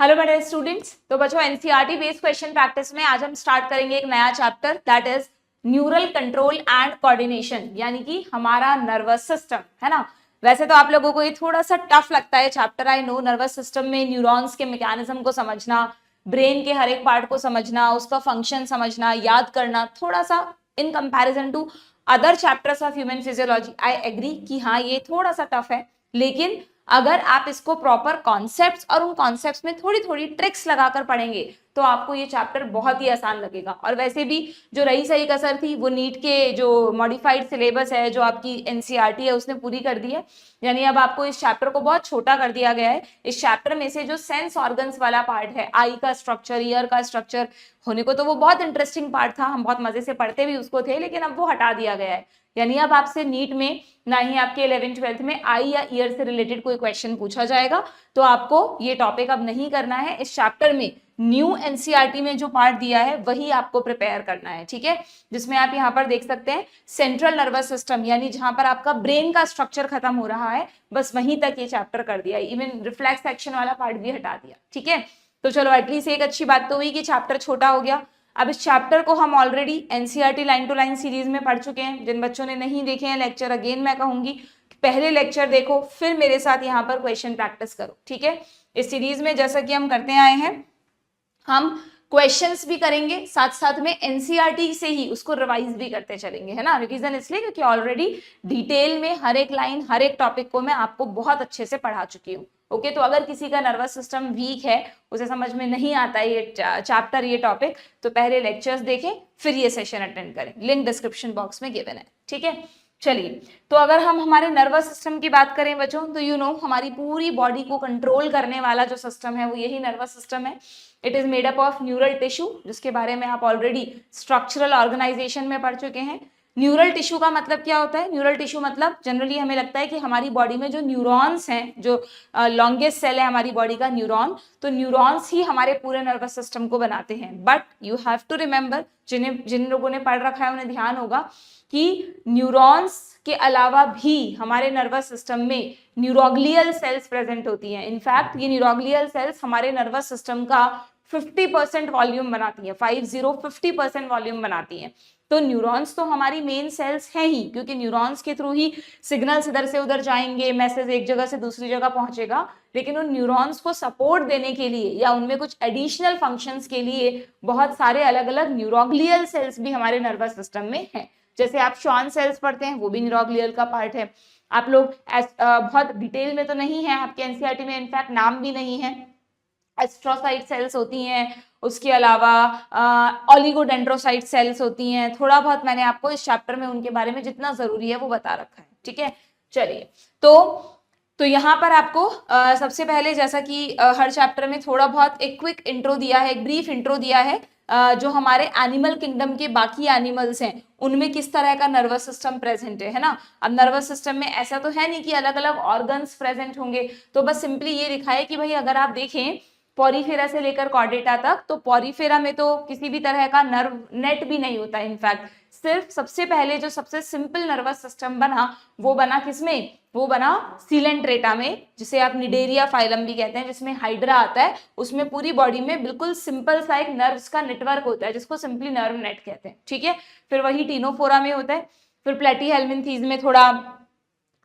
Hello मेरे students. तो बच्चों एनसीईआरटी बेस्ड क्वेश्चन प्रैक्टिस में आज हम स्टार्ट करेंगे एक नया chapter that is neural control and coordination, यानी कि हमारा नर्वस सिस्टम है ना। वैसे तो आप लोगों को ये थोड़ा सा टफ लगता है chapter, I know. Nervous system में न्यूरॉन्स के मैकेनिज्म को समझना, ब्रेन के हर एक पार्ट को समझना, उसका फंक्शन समझना, याद करना, थोड़ा सा in comparison to other chapters of human physiology I agree कि हाँ ये थोड़ा सा टफ है, लेकिन अगर आप इसको प्रॉपर कॉन्सेप्ट्स और उन कॉन्सेप्ट्स में थोड़ी थोड़ी ट्रिक्स लगाकर पढ़ेंगे तो आपको ये चैप्टर बहुत ही आसान लगेगा। और वैसे भी जो रही सही कसर थी वो नीट के जो मॉडिफाइड सिलेबस है, जो आपकी एनसीईआरटी है, उसने पूरी कर दी है। यानी अब आपको इस चैप्टर को बहुत छोटा कर दिया गया है। इस चैप्टर में से जो सेंस ऑर्गन्स वाला पार्ट है, आई का स्ट्रक्चर, ईयर का स्ट्रक्चर, होने को तो वो बहुत इंटरेस्टिंग पार्ट था, हम बहुत मजे से पढ़ते भी उसको थे, लेकिन अब वो हटा दिया गया है। यानी अब आपसे नीट में ना ही आपके 11th-12th में आई या ईयर से रिलेटेड कोई क्वेश्चन पूछा जाएगा, तो आपको ये टॉपिक अब नहीं करना है। इस चैप्टर में न्यू एनसीईआरटी में जो पार्ट दिया है वही आपको प्रिपेयर करना है, ठीक है। जिसमें आप यहाँ पर देख सकते हैं सेंट्रल नर्वस सिस्टम, यानी जहां पर आपका ब्रेन का स्ट्रक्चर खत्म हो रहा है, बस वहीं तक ये चैप्टर कर दिया। इवन रिफ्लेक्स एक्शन वाला पार्ट भी हटा दिया, ठीक है। तो चलो एटलीस्ट एक अच्छी बात तो हुई कि चैप्टर छोटा हो गया। अब इस चैप्टर को हम already NCERT line to line series में पढ़ चुके हैं। जिन बच्चों ने नहीं देखे हैं लेक्चर, अगेन मैं कहूंगी पहले लेक्चर देखो, फिर मेरे साथ यहाँ पर क्वेश्चन प्रैक्टिस करो, ठीक है। इस सीरीज में जैसा कि हम करते आए हैं, हम क्वेश्चंस भी करेंगे, साथ साथ में एनसीईआरटी से ही उसको रिवाइज भी करते चलेंगे, है ना। रिवीजन इसलिए क्योंकि ऑलरेडी डिटेल में हर एक लाइन, हर एक टॉपिक को मैं आपको बहुत अच्छे से पढ़ा चुकी हूँ। ओके, तो अगर किसी का नर्वस सिस्टम वीक है, उसे समझ में नहीं आता है ये चैप्टर, ये टॉपिक, तो पहले लेक्चर्स देखें फिर ये सेशन अटेंड करें। लिंक डिस्क्रिप्शन बॉक्स में गिवन है, ठीक है। चलिए, तो अगर हम हमारे नर्वस सिस्टम की बात करें बच्चों, तो यू नो हमारी पूरी बॉडी को कंट्रोल करने वाला जो सिस्टम है वो यही नर्वस सिस्टम है। It is made up of neural tissue, जिसके बारे में आप ऑलरेडी स्ट्रक्चरल ऑर्गेनाइजेशन में पढ़ चुके हैं। न्यूरल टिश्यू का मतलब क्या होता है? न्यूरल टिश्यू मतलब जनरली हमें लगता है कि हमारी बॉडी में जो न्यूरॉन्स हैं, जो लॉन्गेस्ट सेल है हमारी बॉडी का न्यूरॉन, तो न्यूरॉन्स ही हमारे पूरे नर्वस सिस्टम को बनाते हैं। But you have to remember, जिन लोगों ने पढ़ रखा है उन्हें ध्यान होगा कि न्यूरॉन्स के अलावा भी हमारे नर्वस सिस्टम में न्यूरोग्लियल सेल्स प्रेजेंट होती हैं। इनफैक्ट ये न्यूरोग्लियल सेल्स हमारे नर्वस सिस्टम का 50% वॉल्यूम बनाती है, 50% वॉल्यूम बनाती हैं। तो न्यूरॉन्स तो हमारी मेन सेल्स हैं ही, क्योंकि न्यूरॉन्स के थ्रू ही सिग्नल्स इधर से उधर जाएंगे, मैसेज एक जगह से दूसरी जगह पहुंचेगा। लेकिन उन न्यूरॉन्स को सपोर्ट देने के लिए या उनमें कुछ एडिशनल फंक्शंस के लिए बहुत सारे अलग अलग न्यूरोग्लियल सेल्स भी हमारे नर्वस सिस्टम में हैं। जैसे आप श्वान सेल्स पढ़ते हैं, वो भी न्यूरोग्लियल का पार्ट है। आप लोग बहुत डिटेल में तो नहीं है, आपके एनसीईआरटी में इनफैक्ट नाम भी नहीं है। एस्ट्रोसाइट सेल्स होती हैं, उसके अलावा ओलिगोडेंड्रोसाइट सेल्स होती हैं। थोड़ा बहुत मैंने आपको इस चैप्टर में उनके बारे में जितना जरूरी है वो बता रखा है, ठीक है। चलिए, तो यहाँ पर आपको सबसे पहले, जैसा कि हर चैप्टर में थोड़ा बहुत एक क्विक इंट्रो दिया है, एक ब्रीफ इंट्रो दिया है, जो हमारे एनिमल किंगडम के बाकी एनिमल्स हैं उनमें किस तरह का नर्वस सिस्टम प्रेजेंट है ना। अब नर्वस सिस्टम में ऐसा तो है नहीं कि अलग अलग ऑर्गन्स प्रेजेंट होंगे, तो बस सिंपली ये लिखा है कि भाई अगर आप देखें पॉरीफेरा से लेकर कॉर्डेटा तक, तो पॉरीफेरा में तो किसी भी तरह का नर्व नेट भी नहीं होता। इनफैक्ट सिर्फ सबसे पहले जो सबसे सिंपल नर्वस सिस्टम बना, वो बना किसमें? वो बना सीलेंट्रेटा में, जिसे आप निडेरिया फाइलम भी कहते हैं, जिसमें हाइड्रा आता है। उसमें पूरी बॉडी में बिल्कुल सिंपल सा एक नर्व्स का नेटवर्क होता है, जिसको सिंपली नर्व नेट कहते हैं, ठीक है। फिर वही टीनोफोरा में होता है। फिर प्लेटीहेल्मिन्थीज में थोड़ा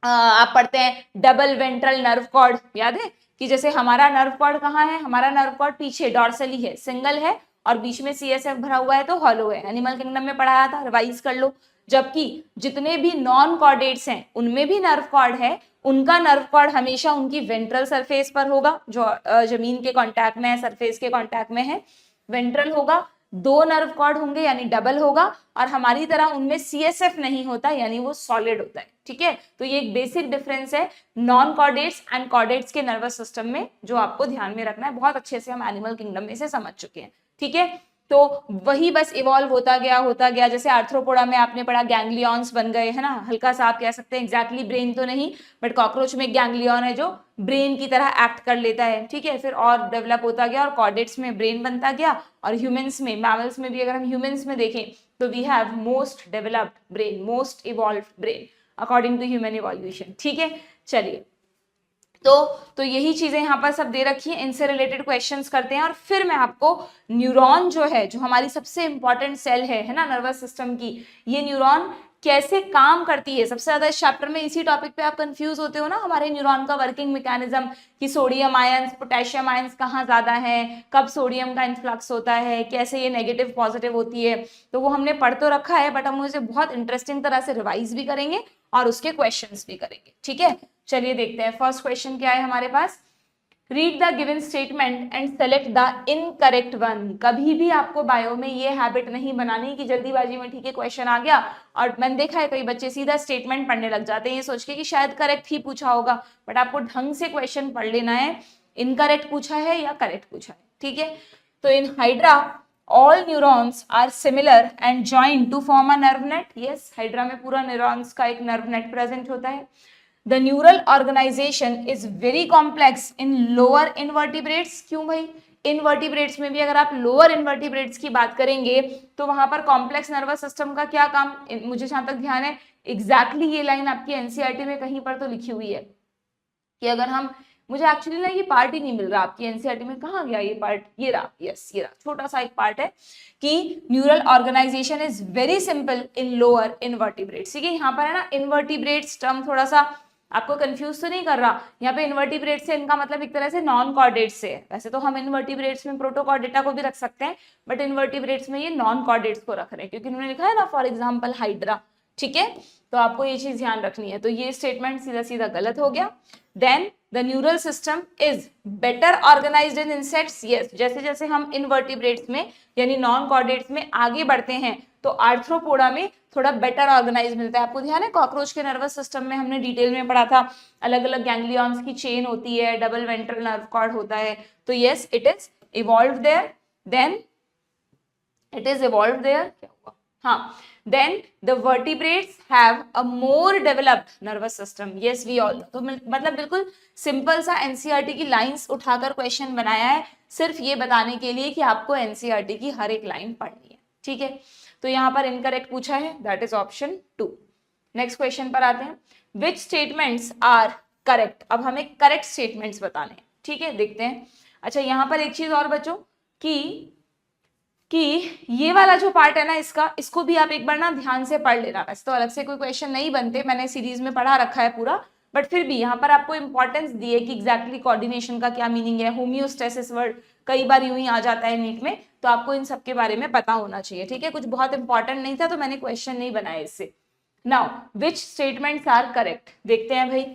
आप पढ़ते हैं डबल वेंट्रल नर्व कॉर्ड, याद है कि जैसे हमारा नर्व कॉर्ड कहाँ है? हमारा नर्व कॉर्ड पीछे डॉर्सली है, सिंगल है, और बीच में सीएसएफ भरा हुआ है, तो हॉलो है। एनिमल किंगडम में पढ़ाया था, रिवाइज कर लो। जबकि जितने भी नॉन कॉर्डेट्स हैं उनमें भी नर्व कॉर्ड है, उनका नर्व कॉर्ड हमेशा उनकी वेंट्रल सरफेस पर होगा, जो जमीन के कांटेक्ट में है, सरफेस के कांटेक्ट में है, वेंट्रल होगा। दो नर्व कॉर्ड होंगे यानी डबल होगा, और हमारी तरह उनमें सीएसएफ नहीं होता, यानी वो सॉलिड होता है, ठीक है। तो ये एक बेसिक डिफरेंस है नॉन कॉर्डेट्स एंड कॉर्डेट्स के नर्वस सिस्टम में, जो आपको ध्यान में रखना है। बहुत अच्छे से हम एनिमल किंगडम में से समझ चुके हैं, ठीक है। तो वही बस इवॉल्व होता गया। जैसे आर्थ्रोपोडा में आपने पढ़ा गैंग्लियॉन्स बन गए, है ना, हल्का सा आप कह सकते हैं, एग्जैक्टली ब्रेन तो नहीं, बट कॉकरोच में गैंग्लियॉन है जो ब्रेन की तरह एक्ट कर लेता है, ठीक है। फिर और डेवलप होता गया और कॉर्डेट्स में ब्रेन बनता गया, और ह्यूमंस में, मैमल्स में भी अगर हम ह्यूमंस में देखें तो we have most developed brain, most evolved brain according to human evolution, ठीक है। चलिए, तो यही चीजें यहाँ पर सब दे रखी हैं, इनसे रिलेटेड क्वेश्चंस करते हैं और फिर मैं आपको न्यूरॉन जो है, जो हमारी सबसे इंपॉर्टेंट सेल है ना नर्वस सिस्टम की, ये न्यूरॉन कैसे काम करती है। सबसे ज्यादा इस चैप्टर में इसी टॉपिक पे आप कंफ्यूज होते हो ना, हमारे न्यूरॉन का वर्किंग मैकेनिज्म, कि सोडियम आयंस पोटेशियम आयंस कहाँ ज्यादा है, कब सोडियम का इन्फ्लक्स होता है, कैसे ये नेगेटिव पॉजिटिव होती है, तो वो हमने पढ़ तो रखा है, बट हम उसे बहुत इंटरेस्टिंग तरह से रिवाइज भी करेंगे और उसके क्वेश्चंस भी करेंगे। ठीक है, चलिए देखते हैं फर्स्ट क्वेश्चन क्या है हमारे पास। Read the given statement and select the incorrect one. कभी भी आपको बायो में ये हैबिट नहीं बनानी कि जल्दीबाजी में ठीक है क्वेश्चन आ गया, और मैंने देखा है कई बच्चे सीधा स्टेटमेंट पढ़ने लग जाते हैं ये सोच के कि शायद करेक्ट ही पूछा होगा, बट आपको ढंग से क्वेश्चन पढ़ लेना है, इनकरेक्ट पूछा है या करेक्ट पूछा है। ठीक है, तो in hydra all neurons are similar and joined to form a nerve net. Yes, hydra में पूरा न्यूरॉन्स का एक नर्व नेट प्रेजेंट होता है। The neural organization is very complex in lower invertebrates. क्यों भाई, इनवर्टिब्रेट्स में भी अगर आप लोअर इनवर्टिब्रेट्स की बात करेंगे तो वहां पर कॉम्प्लेक्स नर्वस सिस्टम का क्या काम, मुझे जहां तक ध्यान है एग्जैक्टली ये लाइन आपकी एनसीईआरटी में कहीं पर तो लिखी हुई है कि अगर हम, मुझे एक्चुअली ना ये पार्ट ही नहीं मिल रहा आपकी एनसीईआरटी में, कहाँ गया ये पार्ट, ये रहा, यस ये रहा, छोटा सा एक पार्ट है कि neural organization is very simple in lower invertebrates. ठीक है, यहाँ पर है ना इनवर्टिब्रेट्स टर्म थोड़ा सा आपको कंफ्यूज तो नहीं कर रहा, यहाँ पे इनवर्टिब्रेट्स से इनका मतलब एक तरह से नॉन कॉर्डेट्स से है। वैसे तो हम इनवर्टिब्रेट्स में प्रोटोकॉर्डेटा को भी रख सकते हैं, बट इनवर्टिब्रेट्स में ये नॉन कॉर्डेट्स को रख रहे हैं क्योंकि उन्होंने लिखा है ना फॉर एग्जाम्पल हाइड्रा। ठीक है, तो आपको ये चीज ध्यान रखनी है, तो ये स्टेटमेंट सीधा सीधा गलत हो गया। Then the neural system is better organized in insects. Yes, जैसे जैसे हम इनवर्टिब्रेट्स में यानी नॉन कॉर्डेट्स में आगे बढ़ते हैं तो आर्थ्रोपोडा में थोड़ा बेटर ऑर्गेनाइज मिलता है। आपको ध्यान है कॉकरोच के नर्वस सिस्टम में हमने डिटेल में पढ़ा था, अलग अलग गैंग्लियंस की चेन होती है, डबल वेंट्रल नर्व कॉर्ड होता है, तो yes it is evolved there. Then it is evolved there, क्या हुआ, हाँ, then the vertebrates have a more developed nervous system. Yes, we all know. तो मतलब बिल्कुल सिंपल सा एनसीईआरटी की लाइंस उठाकर क्वेश्चन बनाया है सिर्फ ये बताने के लिए कि आपको एनसीईआरटी की हर एक लाइन पढ़नी है। ठीक है, तो यहाँ पर इनकरेक्ट पूछा है, that is option 2। Next question पर आते हैं, विच स्टेटमेंट्स आर करेक्ट। अब हमें करेक्ट स्टेटमेंट्स बताने हैं। ठीक है, देखते हैं। अच्छा, यहाँ पर एक चीज और बच्चों कि ये वाला जो पार्ट है ना इसका, इसको भी आप एक बार ना ध्यान से पढ़ लेना। वैसे तो अलग से कोई क्वेश्चन नहीं बनते, मैंने सीरीज में पढ़ा रखा है पूरा, बट फिर भी यहाँ पर आपको इंपॉर्टेंस दी है कि एग्जैक्टली कोऑर्डिनेशन का क्या मीनिंग है, होम्योस्टेसिस वर्ड कई बार यूं ही आ जाता है नीट में, तो आपको इन सब के बारे में पता होना चाहिए। ठीक है, कुछ बहुत इंपॉर्टेंट नहीं था तो मैंने क्वेश्चन नहीं बनाया इससे। Now which statements are correct, देखते हैं भाई।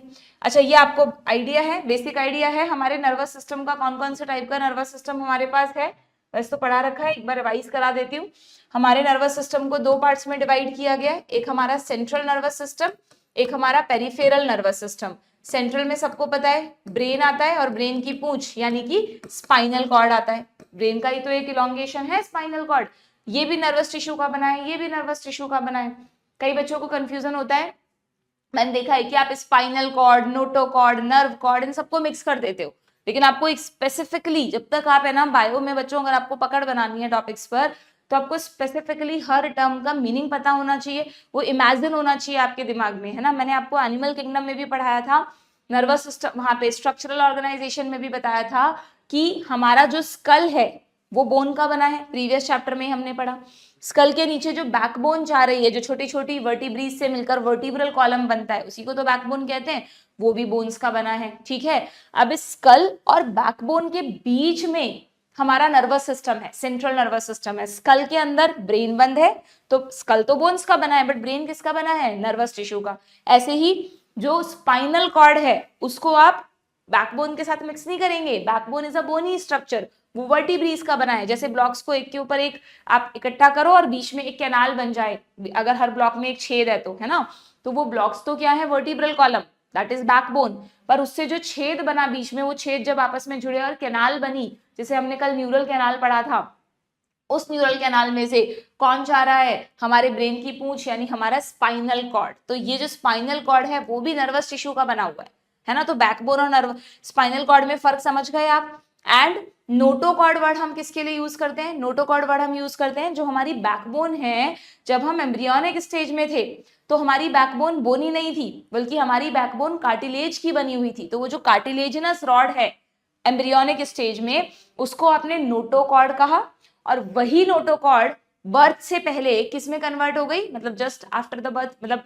अच्छा, ये आपको आइडिया है, बेसिक आइडिया है हमारे नर्वस सिस्टम का, कौन कौन से टाइप का नर्वस सिस्टम हमारे पास है, वैसे तो पढ़ा रखा है, एक बार रिवाइज करा देती हूँ। हमारे नर्वस सिस्टम को 2 पार्ट्स में डिवाइड किया गया है, एक हमारा सेंट्रल नर्वस सिस्टम, एक हमारा पेरिफेरल नर्वस सिस्टम। सेंट्रल में सबको पता है ब्रेन आता है और ब्रेन की पूंछ यानी कि स्पाइनल कॉर्ड आता है, ब्रेन का ही तो एक इलोंगेशन है स्पाइनल कॉर्ड, ये भी नर्वस टिश्यू का बना है, ये भी नर्वस टिश्यू का बना है। कई बच्चों को कंफ्यूजन होता है, मैंने देखा है कि आप spinal cord, notochord, nerve cord इन सबको मिक्स कर देते हो, लेकिन आपको एक स्पेसिफिकली, जब तक आप है ना बायो में बच्चों, अगर आपको पकड़ बनानी है टॉपिक्स पर, तो आपको स्पेसिफिकली हर टर्म का मीनिंग पता होना चाहिए, वो इमेजिन होना चाहिए आपके दिमाग में, है ना। मैंने आपको एनिमल किंगडम में भी पढ़ाया था, नर्वस सिस्टम, वहां पे स्ट्रक्चरल ऑर्गेनाइजेशन में भी बताया था कि हमारा जो स्कल है वो बोन का बना है, प्रीवियस चैप्टर में हमने पढ़ा। स्कल के नीचे जो बैकबोन जा रही है, जो छोटी छोटी वर्टिब्रीज से मिलकर वर्टिब्रल कॉलम बनता है, उसी को तो बैकबोन कहते हैं, वो भी बोन्स का बना है। ठीक है, अब इस स्कल और बैकबोन के बीच में हमारा नर्वस सिस्टम है, सेंट्रल नर्वस सिस्टम है। स्कल के अंदर ब्रेन बंद है, तो स्कल तो बोन्स का बना है, बट ब्रेन किसका बना है, नर्वस टिश्यू का। ऐसे ही जो स्पाइनल कॉर्ड है उसको आप बैकबोन के साथ मिक्स नहीं करेंगे, backbone is a bony structure, वो वर्टिब्रीज का बना है। जैसे ब्लॉक्स को एक के ऊपर एक आप इकट्ठा करो और बीच में एक कैनाल बन जाए, अगर हर ब्लॉक में एक छेद है तो, है ना, तो वो ब्लॉक्स तो क्या है, vertebral column, that is backbone, पर उससे जो छेद बना बीच में, वो छेद जब आपस में जुड़े और कैनाल बनी, जैसे हमने कल न्यूरल कैनाल पढ़ा था, उस न्यूरल कैनाल में से कौन जा रहा है, हमारे ब्रेन की पूंछ यानी हमारा स्पाइनल कॉर्ड। तो ये जो स्पाइनल कॉर्ड है वो भी नर्वस टिश्यू का बना हुआ है ना। तो बैकबोन और नर्व स्पाइनल कॉर्ड में फर्क समझ गए आप। एंड नोटोकॉर्ड वर्ड हम किसके लिए यूज करते हैं? नोटोकॉर्ड वर्ड हम यूज करते हैं जो हमारी बैकबोन है। जब हम एम्ब्रियोनिक स्टेज में थे तो हमारी बैकबोन बोनी नहीं थी, बल्कि हमारी बैकबोन कार्टिलेज की बनी हुई थी। तो वो जो कार्टिलेजिनस रॉड है एम्ब्रियोनिक स्टेज में, उसको आपने नोटोकॉर्ड कहा। और वही नोटोकॉर्ड बर्थ से पहले किस में कन्वर्ट हो गई, मतलब जस्ट आफ्टर द बर्थ, मतलब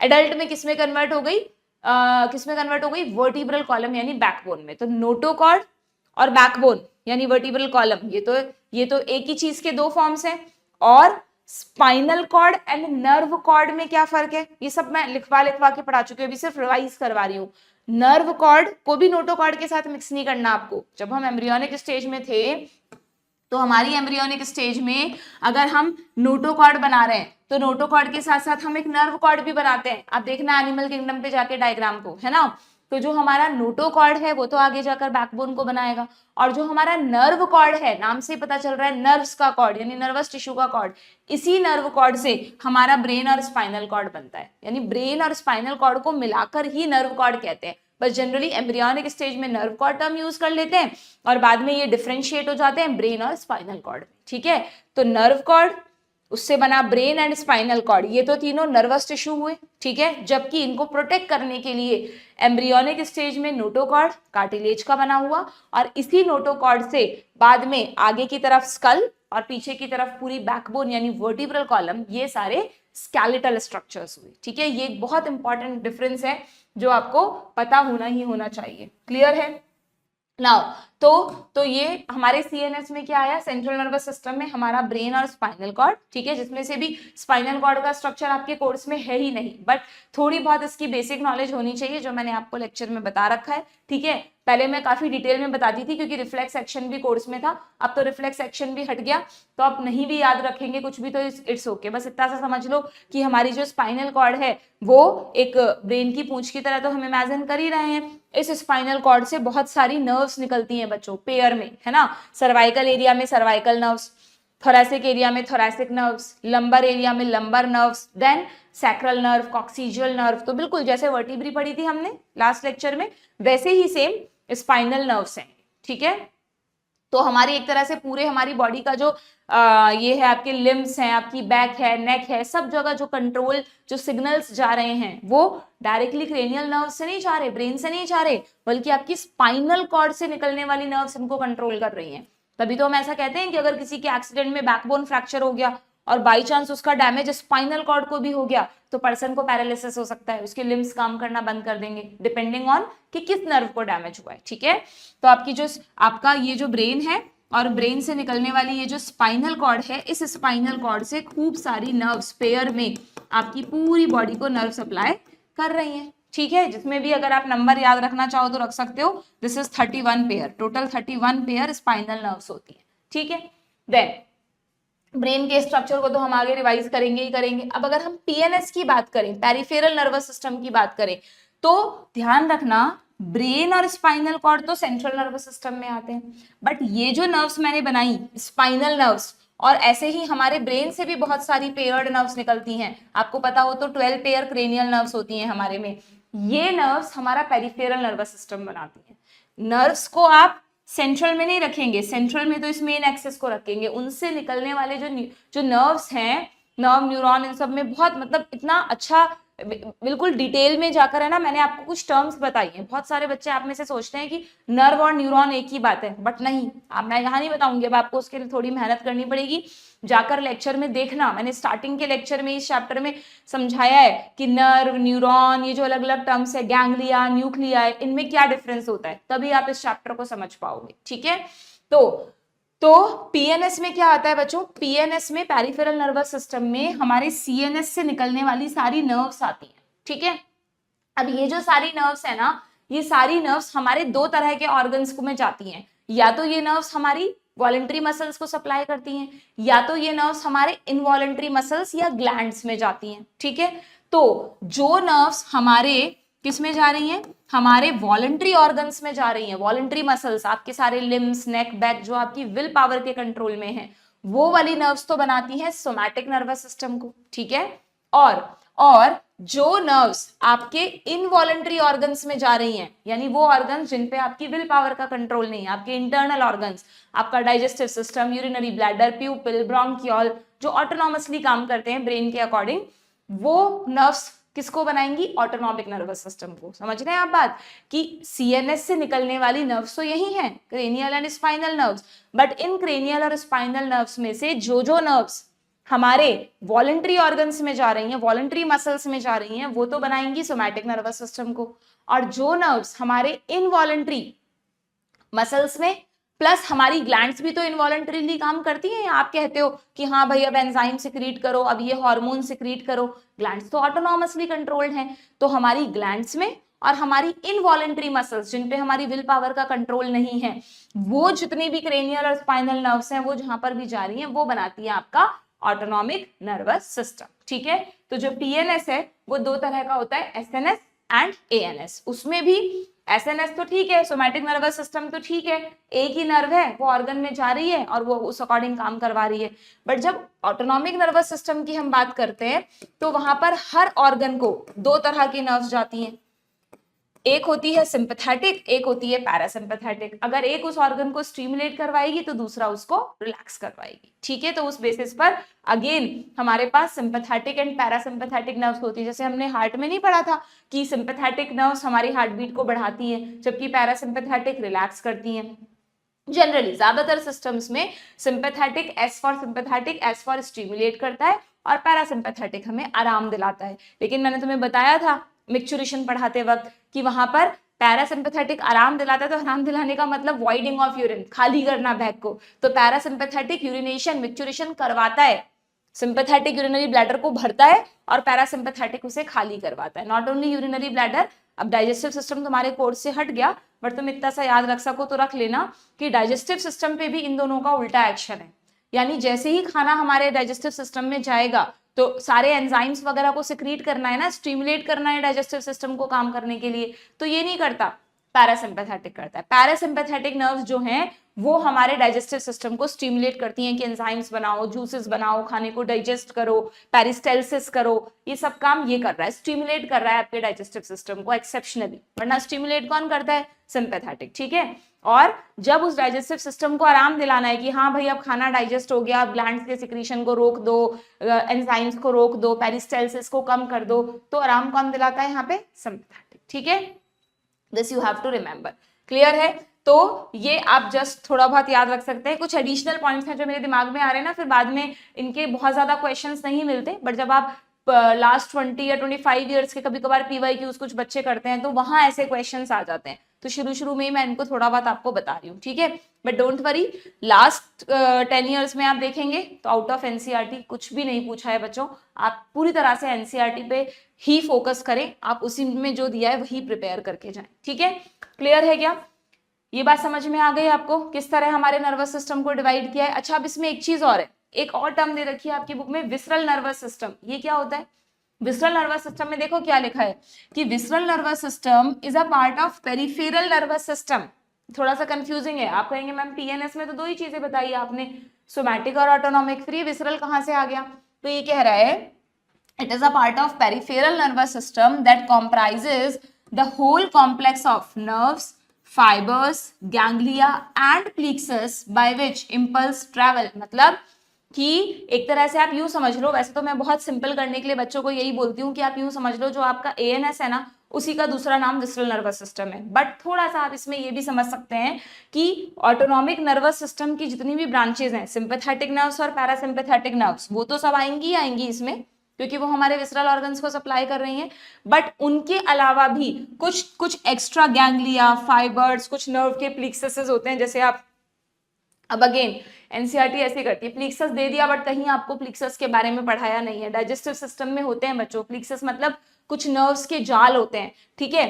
एडल्ट में किस में कन्वर्ट हो गई? किस में कन्वर्ट हो गई? वर्टिब्रल कॉलम यानी बैकबोन में। तो नोटोकॉर्ड और बैकबोन यानी वर्टिब्रल कॉलम, ये तो एक ही चीज के दो फॉर्म्स हैं। और spinal cord and nerve cord में क्या फर्क है? ये सब मैं लिखवा के पढ़ा चुकी हूँ, अभी सिर्फ रिवाइज करवा रही हूँ। नर्व कॉर्ड को भी नोटोकॉर्ड के साथ मिक्स नहीं करना आपको। जब हम एम्ब्रियोनिक स्टेज में थे तो हमारी एम्ब्रियोनिक स्टेज में अगर हम नोटोकॉर्ड बना रहे हैं तो नोटोकॉर्ड के साथ साथ हम एक नर्व कॉर्ड भी बनाते हैं। आप देखना एनिमल किंगडम पे जाके डायग्राम को, है ना। तो जो हमारा नोटोकॉर्ड है वो तो आगे जाकर बैकबोन को बनाएगा, और जो हमारा नर्व कॉर्ड है, नाम से पता चल रहा है नर्व्स का कॉर्ड यानी नर्वस टिश्यू का कॉर्ड, इसी नर्व कॉर्ड से हमारा ब्रेन और स्पाइनल कॉर्ड बनता है। यानी ब्रेन और स्पाइनल कॉर्ड को मिलाकर ही नर्व कॉर्ड कहते हैं। बस जनरली एम्ब्रियोनिक स्टेज में नर्व कॉर्ड टर्म यूज कर लेते हैं और बाद में ये डिफरेंशिएट हो जाते हैं ब्रेन और स्पाइनल कॉर्ड। ठीक है, तो नर्व कॉर्ड, उससे बना ब्रेन एंड स्पाइनल कॉर्ड, ये तो तीनों नर्वस टिश्यू हुए। ठीक है, जबकि इनको प्रोटेक्ट करने के लिए एम्ब्रियोनिक स्टेज में नोटोकॉर्ड कार्टिलेज का बना हुआ, और इसी नोटोकॉर्ड से बाद में आगे की तरफ स्कल और पीछे की तरफ पूरी बैकबोन यानी वर्टिब्रल कॉलम, ये सारे स्केलेटल स्ट्रक्चर्स हुए। ठीक है, ये एक बहुत इंपॉर्टेंट डिफरेंस है जो आपको पता होना ही होना चाहिए। क्लियर है नाउ? तो ये हमारे सीएनएस में क्या आया? सेंट्रल नर्वस सिस्टम में हमारा ब्रेन और स्पाइनल कॉर्ड। ठीक है, जिसमें से भी स्पाइनल कॉर्ड का स्ट्रक्चर आपके कोर्स में है ही नहीं, बट थोड़ी बहुत इसकी बेसिक नॉलेज होनी चाहिए जो मैंने आपको लेक्चर में बता रखा है। ठीक है, पहले मैं काफी डिटेल में बताती थी क्योंकि रिफ्लेक्स एक्शन भी कोर्स में था, अब तो रिफ्लेक्स एक्शन भी हट गया, तो आप नहीं भी याद रखेंगे कुछ भी तो इट्स ओके। बस इतना सा समझ लो कि हमारी जो स्पाइनल कॉर्ड है वो एक ब्रेन की पूंछ की तरह तो हम इमेजिन कर ही रहे हैं। इस स्पाइनल कॉर्ड से बहुत सारी नर्व्स निकलती हैं बच्चों, पेयर में, है ना। सर्वाइकल एरिया में सर्वाइकल नर्व्स, थोरैसिक एरिया में थोरैसिक नर्व्स, लंबर एरिया में lumbar nerves, then sacral nerve, coccygeal nerve. तो बिल्कुल जैसे वर्टिब्री पढ़ी थी हमने लास्ट लेक्चर में, वैसे ही सेम स्पाइनल नर्व्स हैं। ठीक है, तो हमारी एक तरह से पूरे हमारी बॉडी का जो ये है, आपके लिम्स हैं, आपकी बैक है, नेक है, सब जगह जो कंट्रोल, जो सिग्नल्स जा रहे हैं वो डायरेक्टली क्रेनियल नर्व से नहीं जा रहे, ब्रेन से नहीं जा रहे, बल्कि आपकी स्पाइनल कॉर्ड से निकलने वाली नर्व्स इनको कंट्रोल कर रही हैं। तभी तो हम ऐसा कहते हैं कि अगर किसी के एक्सीडेंट में बैकबोन फ्रैक्चर हो गया और बाई चांस उसका डैमेज स्पाइनल कॉर्ड को भी हो गया तो पर्सन को पैरालिसिस हो सकता है, उसके लिम्स काम करना बंद कर देंगे डिपेंडिंग ऑन कि किस नर्व को डैमेज हुआ है। ठीक है, तो आपका ये जो ब्रेन है और ब्रेन से निकलने वाली ये जो स्पाइनल कॉर्ड है, इस स्पाइनल कॉर्ड से खूब सारी नर्व्स पेयर में आपकी पूरी बॉडी को नर्व सप्लाई कर रही हैं। ठीक है, जिसमें भी अगर आप नंबर याद रखना चाहो तो रख सकते हो। This is 31 pair, total 31 pair spinal nerves होती है। ठीक है, देन ब्रेन के स्ट्रक्चर को तो हम आगे रिवाइज करेंगे ही करेंगे। अब अगर हम पीएनएस की बात करें, पेरिफेरल नर्वस सिस्टम की बात करें, तो ध्यान रखना ब्रेन और स्पाइनल कॉर्ड तो सेंट्रल नर्वस सिस्टम में आते हैं, बट ये जो नर्व्स मैंने बनाई स्पाइनल नर्व्स, और ऐसे ही हमारे ब्रेन से भी बहुत सारी पेयर्ड नर्व्स निकलती हैं। आपको पता हो तो 12 पेयर क्रेनियल नर्व्स होती हैं हमारे में। ये नर्व्स हमारा पेरिफेरल नर्वस सिस्टम बनाती हैं। नर्व्स को आप सेंट्रल में नहीं रखेंगे, सेंट्रल में तो इस मेन एक्सेस को रखेंगे। उनसे निकलने वाले जो नर्व्स हैं, नर्व न्यूरॉन, इन सब में बहुत मतलब इतना अच्छा बिल्कुल डिटेल में जाकर, है ना, मैंने आपको कुछ टर्म्स बताई हैं। बहुत सारे बच्चे आप में से सोचते हैं कि नर्व और न्यूरॉन एक ही बात है, बट नहीं, अब मैं यहाँ नहीं बताऊंगी, अब आपको उसके लिए थोड़ी मेहनत करनी पड़ेगी। जाकर लेक्चर में देखना, मैंने स्टार्टिंग के लेक्चर में इस चैप्टर में समझाया है कि नर्व, न्यूरॉन, ये जो अलग अलग टर्म्स है, गैंग्लिया, न्यूक्लिया, इनमें क्या डिफरेंस होता है, तभी आप इस चैप्टर को समझ पाओगे। ठीक है, तो पीएनएस में क्या आता है बच्चों? पीएनएस में, पेरिफेरल नर्वस सिस्टम में, हमारे सीएनएस से निकलने वाली सारी नर्व्स आती हैं। ठीक है, अब ये जो सारी नर्व्स है ना, ये सारी नर्व्स हमारे दो तरह के ऑर्गन्स को में जाती हैं। या तो ये नर्व्स हमारी वॉलेंट्री मसल्स को सप्लाई करती हैं, या तो ये नर्व्स हमारे इनवॉलेंट्री मसल्स या ग्लैंड्स में जाती हैं। ठीक है, तो जो नर्व्स हमारे किस में जा रही हैं? हमारे वॉलेंट्री ऑर्गन्स में जा रही हैं, वॉलेंट्री मसल्स, आपके सारे लिम्स, नेक, बैक, जो आपकी विल पावर के कंट्रोल में है, वो वाली नर्व्स तो बनाती हैं सोमैटिक नर्वस सिस्टम को। ठीक है, और और जो नर्व्स आपके इनवॉलंटरी ऑर्गन्स में जा रही हैं, यानी वो ऑर्गन्स जिन पे आपकी विल पावर का कंट्रोल नहीं है, आपके इंटरनल ऑर्गन्स, आपका digestive system, urinary bladder, प्यूपिल, bronchiole, जो ऑटोनॉमसली काम करते हैं ब्रेन के अकॉर्डिंग, वो नर्व्स किसको बनाएंगी? ऑटोनॉमिक नर्वस सिस्टम को। समझ रहे हैं आप बात कि सीएनएस से निकलने वाली नर्व्स तो यही हैं, cranial and spinal nerves, but in cranial और स्पाइनल नर्व्स में से जो नर्व्स हमारे वॉलंटरी ऑर्गन्स में जा रही हैं, वॉलंटरी मसल्स में जा रही हैं, वो तो बनाएंगी सोमैटिक नर्वस सिस्टम को, और जो नर्व्स हमारे इनवॉलंटरी मसल्स में, प्लस हमारी ग्लैंड्स भी तो इनवॉलंटरीली काम करती हैं। आप कहते हो कि हाँ भाई अब एंजाइम सिक्रीट करो, अब ये हार्मोन सिक्रीट करो, ग्लैंड्स तो ऑटोनॉमसली कंट्रोल्ड हैं, तो हमारी ग्लैंड्स में और हमारी इनवॉलंटरी मसल्स जिन पे हमारी विल पावर का कंट्रोल नहीं है, वो जितनी भी क्रेनियल और स्पाइनल नर्व्स हैं, वो जहां पर भी जा रही हैं, वो बनाती है आपका ऑटोनॉमिक नर्वस सिस्टम। ठीक है, तो जो पीएनएस है वो दो तरह का होता है, एसएनएस एंड एएनएस। उसमें भी एसएनएस तो ठीक है, सोमैटिक नर्वस सिस्टम तो ठीक है, एक ही नर्व है, वो ऑर्गन में जा रही है और वो उस अकॉर्डिंग काम करवा रही है। बट जब ऑटोनॉमिक नर्वस सिस्टम की हम बात करते हैं तो वहां पर हर ऑर्गन को दो तरह की नर्व्स जाती हैं, एक होती है सिंपैथेटिक, एक होती है पैरासिम्पैथेटिक। अगर एक उस ऑर्गन को स्टिमुलेट करवाएगी तो दूसरा उसको रिलैक्स करवाएगी। ठीक है, तो उस बेसिस पर अगेन हमारे पास सिंपैथेटिक एंड पैरासिम्पैथेटिक नर्व्स होती है। जैसे हमने हार्ट में नहीं पढ़ा था कि सिंपैथेटिक नर्व्स हमारी हार्ट बीट को बढ़ाती हैं, जबकि पैरासिम्पैथेटिक रिलैक्स करती हैं। जनरली ज्यादातर सिस्टम्स में sympathetic, S for sympathetic, S for stimulate करता है, और पैरासिम्पैथेटिक हमें आराम दिलाता है। लेकिन मैंने तुम्हें बताया था मिक्सचुरेशन पढ़ाते वक्त कि वहां पर पैरासिम्पैथेटिक आराम दिलाता है, तो आराम दिलाने का मतलब वॉइडिंग ऑफ यूरिन, खाली करना बैग को, तो पैरासिम्पैथेटिक यूरिनेशन, मिक्सचुरेशन करवाता है, सिंपैथेटिक यूरिनरी ब्लैडर को भरता है और पैरासिम्पैथेटिक उसे खाली करवाता है। नॉट ओनली यूरिनरी ब्लैडर, अब डाइजेस्टिव सिस्टम तुम्हारे कोर्स से हट गया, बट तुम इतना सा याद रख सको तो रख लेना कि डाइजेस्टिव सिस्टम पे भी इन दोनों का उल्टा एक्शन है। यानी जैसे ही खाना हमारे डाइजेस्टिव सिस्टम में जाएगा तो सारे एंजाइम्स वगैरह को सिक्रीट करना है ना, स्टिमुलेट करना है डाइजेस्टिव सिस्टम को काम करने के लिए, तो ये नहीं करता, पैरासिम्पैथेटिक करता है। पैरासिम्पैथेटिक नर्व्स जो हैं वो हमारे डाइजेस्टिव सिस्टम को स्टिमुलेट करती हैं कि एंजाइम्स बनाओ, जूसेस बनाओ, खाने को डाइजेस्ट करो, पेरिस्टाल्सिस करो, ये सब काम ये कर रहा है, स्टिमुलेट कर रहा है आपके डाइजेस्टिव सिस्टम को एक्सेप्शनली। वरना स्टिमुलेट कौन करता है? सिंपैथेटिक। ठीक है, और जब उस डाइजेस्टिव सिस्टम को आराम दिलाना है कि हाँ भाई अब खाना डाइजेस्ट हो गया, अब ग्लैंड्स के सिक्रीशन को रोक दो, एंजाइम्स को रोक दो, पेरिस्टाल्सिस को कम कर दो, तो आराम कौन दिलाता है यहाँ पे? सिंपैथेटिक। ठीक है, this you have to remember. Clear है? तो ये आप जस्ट थोड़ा बहुत याद रख सकते हैं। कुछ एडिशनल पॉइंट्स हैं जो मेरे दिमाग में आ रहे हैं ना, फिर बाद में इनके बहुत ज्यादा क्वेश्चंस नहीं मिलते, बट जब आप लास्ट 20 या 25 ईयर्स के कभी कभार पीवाईक्यूज कुछ बच्चे करते हैं तो वहां ऐसे क्वेश्चंस आ जाते हैं, तो शुरू में मैं इनको थोड़ा बहुत आपको बता रही हूँ। ठीक है, but don't worry, last 10 years में आप देखेंगे तो आउट ऑफ एनसीईआरटी कुछ भी नहीं पूछा है बच्चों। आप पूरी तरह से एनसीईआरटी पे ही फोकस करें, आप उसी में जो दिया है वही प्रिपेयर करके जाएं। ठीक है, क्लियर है क्या? ये बात समझ में आ गई आपको किस तरह हमारे नर्वस सिस्टम को डिवाइड किया है? अच्छा, अब इसमें एक चीज और है, एक और टर्म दे रखी है आपकी बुक में, विसरल नर्वस सिस्टम। ये क्या होता है? विसरल नर्वस सिस्टम में देखो क्या लिखा है कि visceral nervous system is a part of peripheral nervous system. थोड़ा सा कंफ्यूजिंग है, आप कहेंगे मैम पीएनएस में तो दो ही चीजें बताई आपने, सोमैटिक और ऑटोनॉमिक, फिर ये विसरल कहां से आ गया? तो ये कह रहा है it is a part of peripheral nervous system that comprises the whole complex of nerves, fibers, ganglia and plexus by which impulse travel। मतलब कि एक तरह से आप यूं समझ लो, वैसे तो मैं बहुत सिंपल करने के लिए बच्चों को यही बोलती हूँ कि आप यूं समझ लो जो आपका एएनएस है ना, उसी का दूसरा नाम विसरल नर्वस सिस्टम है। बट थोड़ा सा आप इसमें ये भी समझ सकते हैं कि ऑटोनॉमिक नर्वस सिस्टम की जितनी भी ब्रांचेज हैं, सिंपैथेटिक नर्व्स और पैरासिम्पैथेटिक नर्व्स, वो तो सब आएंगी ही आएंगी इसमें, क्योंकि वो हमारे विसरल ऑर्गन्स को सप्लाई कर रही हैं। बट उनके अलावा भी कुछ एक्स्ट्रा गैंग्लिया, फाइबर्स, कुछ नर्व के प्लेक्ससेस होते हैं। जैसे आप अब अगेन एनसीईआरटी ऐसे करती है, प्लेक्सस दे दिया बट कहीं आपको प्लेक्सस के बारे में पढ़ाया नहीं है। डाइजेस्टिव सिस्टम में होते हैं बच्चों प्लेक्सस, मतलब कुछ नर्व्स के जाल होते हैं, ठीक है,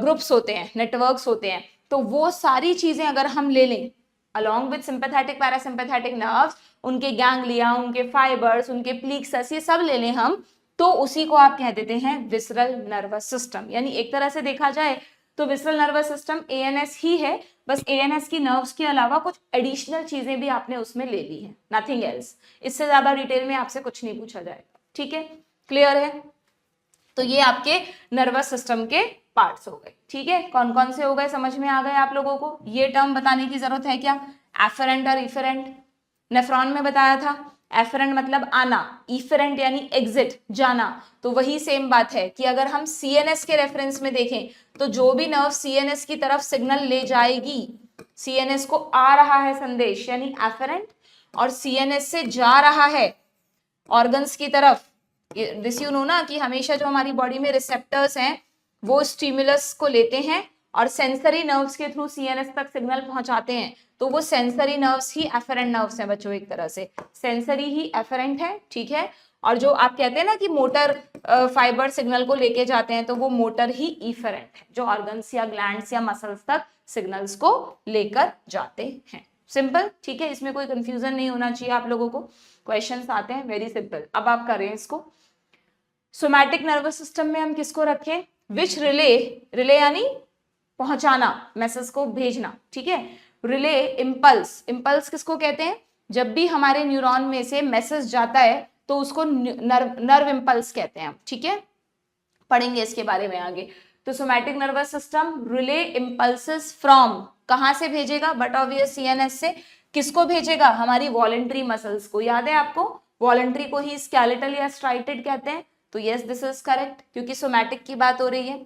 ग्रुप्स होते हैं, नेटवर्क्स होते हैं। तो वो सारी चीजें अगर हम ले लें along with sympathetic parasympathetic nerves, उनके गैंग्लिया, उनके फाइबर्स, उनके प्लेक्सस, ये सब ले लें हम, तो उसी को आप कह देते हैं विसरल नर्वस सिस्टम। यानी एक तरह से देखा जाए तो विसरल नर्वस सिस्टम एएनएस ही है, बस एएनएस की नर्व्स के अलावा कुछ एडिशनल चीजें भी आपने उसमें ले ली है, नथिंग एल्स। इससे ज्यादा डिटेल में आपसे कुछ नहीं पूछा जाएगा। ठीक है, क्लियर है? तो ये आपके नर्वस सिस्टम के पार्ट्स हो गए। ठीक है, कौन कौन से हो गए समझ में आ गए आप लोगों को? ये टर्म बताने की जरूरत है क्या? एफरेंट और इफेरेंट। नेफ्रॉन में बताया था, एफरेंट मतलब आना, इफेरेंट यानी एग्जिट, जाना। तो वही सेम बात है कि अगर हम सीएनएस के रेफरेंस में देखें तो जो भी नर्व सीएनएस की तरफ सिग्नल ले जाएगी, सीएनएस को आ रहा है संदेश यानी एफरेंट, और सीएनएस से जा रहा है ऑर्गन्स की तरफ, दिस यू नो ना कि हमेशा जो हमारी बॉडी में रिसेप्टर्स हैं वो स्टिमुलस को लेते हैं और सेंसरी नर्व्स के थ्रू सीएनएस तक सिग्नल पहुंचाते हैं। तो वो सेंसरी नर्व्स ही एफरेंट नर्व्स हैं बच्चों, एक तरह से सेंसरी ही एफरेंट है। ठीक है, और जो आप कहते हैं ना कि मोटर फाइबर सिग्नल को लेके जाते हैं, तो वो मोटर ही इफेरेंट है, जो ऑर्गन्स या ग्लैंड्स या मसल्स तक सिग्नल्स को लेकर जाते हैं। सिंपल, ठीक है, इसमें कोई कंफ्यूजन नहीं होना चाहिए आप लोगों को। क्वेश्चंस आते हैं वेरी सिंपल। अब आप करें इसको। सोमैटिक नर्वस सिस्टम में हम किसको रखें? विच रिले, रिले यानी पहुंचाना, मैसेज को भेजना। ठीक है, रिले इम्पल्स, इम्पल्स किसको कहते हैं? जब भी हमारे न्यूरॉन में से मैसेज जाता है तो उसको नर्व इम्पल्स कहते हैं। ठीक है, पढ़ेंगे इसके बारे में आगे। तो somatic nervous system relay impulses from, कहां से भेजेगा? बट ऑब्वियस सीएनएस से। किसको भेजेगा? हमारी वॉलेंट्री मसल्स को। याद है आपको, वॉलेंट्री को ही स्केलेटल या स्ट्राइटेड कहते हैं। तो यस, दिस इज करेक्ट, क्योंकि सोमैटिक की बात हो रही है।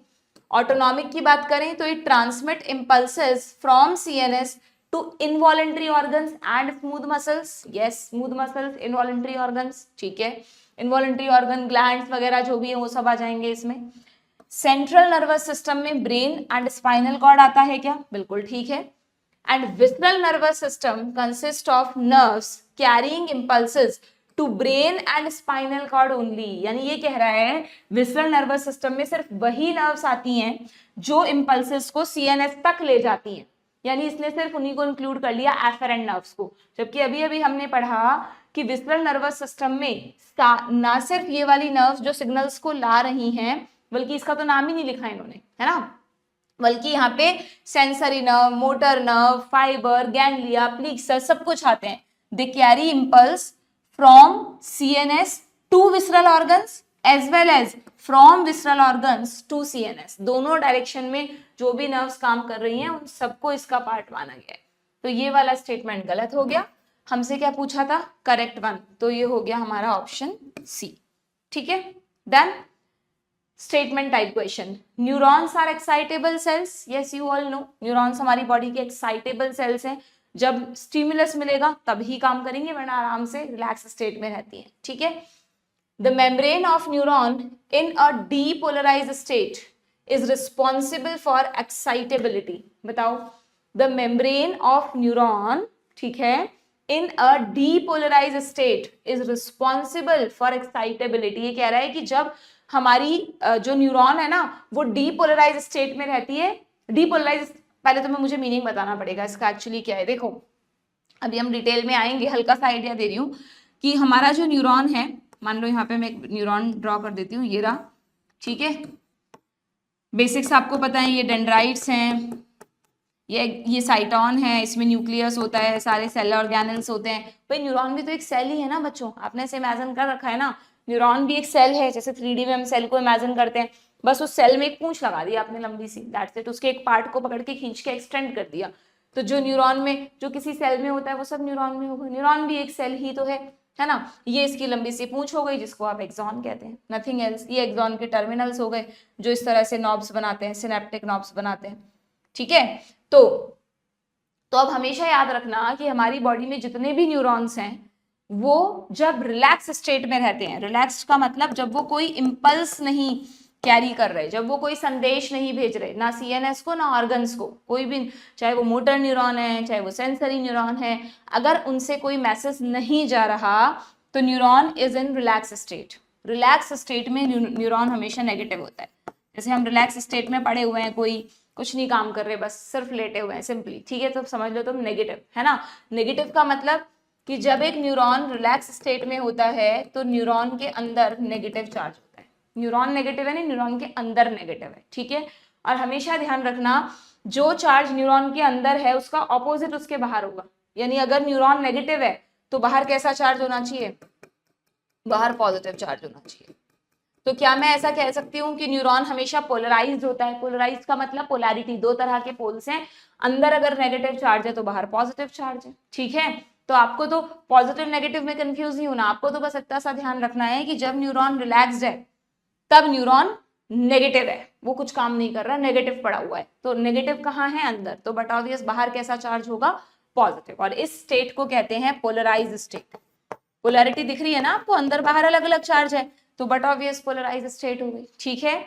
ऑटोनॉमिक की बात करें तो it transmit impulses from CNS to involuntary organs and smooth muscles. Yes, smooth muscles, involuntary organs. ठीक है, इनवॉलेंट्री ऑर्गन, ग्लैंड्स वगैरह जो भी है वो सब आ जाएंगे इसमें। सेंट्रल नर्वस सिस्टम में ब्रेन एंड स्पाइनल कॉर्ड आता है क्या? बिल्कुल ठीक है। And visceral nervous system consist of nerves carrying impulses to brain and spinal cord only. यानी ये कह रहा है विसरल नर्वस सिस्टम में सिर्फ वही नर्व्स आती हैं जो इम्पल्सेस को सीएनएस तक ले जाती हैं। यानी इसने सिर्फ उन्हीं को इंक्लूड कर लिया, एफरेंट नर्व्स को। जबकि अभी अभी हमने पढ़ा कि विसरल नर्वस सिस्टम में ना सिर्फ ये वाली नर्व्स जो सिग्नल्स को ला रही हैं, बल्कि इसका तो नाम ही नहीं लिखा इन्होंने, है ना, बल्कि यहाँ पे sensory nerve, motor nerve, fibre, ganglia, plexus सब कुछ आते हैं। They carry impulse from CNS to visceral organs as well as from visceral organs to CNS. दोनों डायरेक्शन में जो भी नर्व्स काम कर रही हैं उन सबको इसका पार्ट माना गया है। तो ये वाला स्टेटमेंट गलत हो गया। हमसे क्या पूछा था? करेक्ट वन, तो ये हो गया हमारा ऑप्शन सी। ठीक है, done. Statement type question. Neurons are excitable cells. Yes, you all know, neurons हमारी बॉडी के एक्साइटेबल सेल्स हैं। जब स्टिमुलस मिलेगा तब ही काम करेंगे, वरना आराम से रिलैक्स स्टेट में रहती हैं। ठीक है, the membrane of neuron in a depolarised state is responsible for excitability. बताओ, द मेम्ब्रेन ऑफ न्यूरॉन, ठीक है, in a depolarised state is responsible for excitability. ये कह रहा है कि जब हमारी जो न्यूरॉन है ना वो डीपोलराइज स्टेट में रहती है। डीपोलराइज, पहले तो मुझे मीनिंग बताना पड़ेगा इसका एक्चुअली क्या है। देखो, अभी हम डिटेल में आएंगे, हल्का सा आइडिया दे रही हूँ कि हमारा जो न्यूरॉन है, मान लो यहाँ पे मैं एक न्यूरॉन ड्रॉ कर देती हूँ, ये रहा। ठीक है, बेसिक्स आपको पता है, ये डेंड्राइट्स हैं, ये साइटॉन है, इसमें न्यूक्लियस होता है, सारे सेल ऑर्गेनल्स होते हैं। भाई न्यूरॉन भी तो एक सेल ही है ना बच्चों, आपने इसे इमेजिन कर रखा है ना, न्यूरॉन भी एक सेल है। जैसे 3D में हम सेल को इमेजिन करते हैं, बस उस सेल में एक पूंछ लगा दी आपने लंबी सी, दैट्स इट। उसके एक पार्ट को पकड़ के खींच के एक्सटेंड कर दिया। तो जो न्यूरॉन में, जो किसी सेल में होता है वो सब न्यूरॉन में होगा। न्यूरॉन भी एक सेल ही तो है ना। ये इसकी लंबी सी पूंछ हो गई जिसको आप एक्सॉन कहते हैं, नथिंग एल्स। ये एक्सॉन के टर्मिनल्स हो गए जो इस तरह से नॉब्स बनाते हैं, सिनेप्टिक नॉब्स बनाते हैं। ठीक है, तो अब हमेशा याद रखना कि हमारी बॉडी में जितने भी न्यूरॉन्स हैं वो जब रिलैक्स स्टेट में रहते हैं, रिलैक्स का मतलब जब वो कोई इम्पल्स नहीं कैरी कर रहे, जब वो कोई संदेश नहीं भेज रहे, ना सीएनएस को ना ऑर्गन्स को, कोई भी, चाहे वो मोटर न्यूरॉन है चाहे वो सेंसरी न्यूरॉन है, अगर उनसे कोई मैसेज नहीं जा रहा तो neuron is in relax state. Relax state में न्यूरॉन हमेशा नेगेटिव होता है। जैसे हम रिलैक्स स्टेट में पड़े हुए हैं, कोई कुछ नहीं काम कर रहे, बस सिर्फ लेटे हुए हैं सिंपली, ठीक है, तो समझ लो तुम नेगेटिव, है ना। नेगेटिव का मतलब कि जब एक न्यूरॉन रिलैक्स स्टेट में होता है तो न्यूरॉन के अंदर नेगेटिव चार्ज होता है। न्यूरॉन नेगेटिव है नहीं, न्यूरॉन के अंदर नेगेटिव है। ठीक है, और हमेशा ध्यान रखना जो चार्ज न्यूरॉन के अंदर है उसका ऑपोजिट उसके बाहर होगा। यानी अगर न्यूरॉन नेगेटिव है तो बाहर कैसा चार्ज होना चाहिए? बाहर पॉजिटिव चार्ज होना चाहिए। तो क्या मैं ऐसा कह सकती हूँ कि न्यूरॉन हमेशा पोलराइज्ड होता है? पोलराइज्ड का मतलब पोलैरिटी, दो तरह के पोल्स हैं, अंदर अगर नेगेटिव चार्ज है तो बाहर पॉजिटिव चार्ज है, ठीक है। तो आपको तो पॉजिटिव नेगेटिव में कंफ्यूज नहीं होना, आपको तो बस इतना सा ध्यान रखना है कि जब न्यूरॉन रिलैक्स्ड है तब न्यूरॉन नेगेटिव है, वो कुछ काम नहीं कर रहा, नेगेटिव पड़ा हुआ है। तो नेगेटिव कहाँ है? अंदर। तो बट ऑब्वियस बाहर कैसा चार्ज होगा? पॉजिटिव। और इस स्टेट को कहते हैं पोलराइज्ड स्टेट। पोलैरिटी दिख रही है ना आपको, अंदर बाहर अलग अलग चार्ज है, तो बट ऑब्वियस पोलराइज्ड स्टेट हो गई, ठीक है।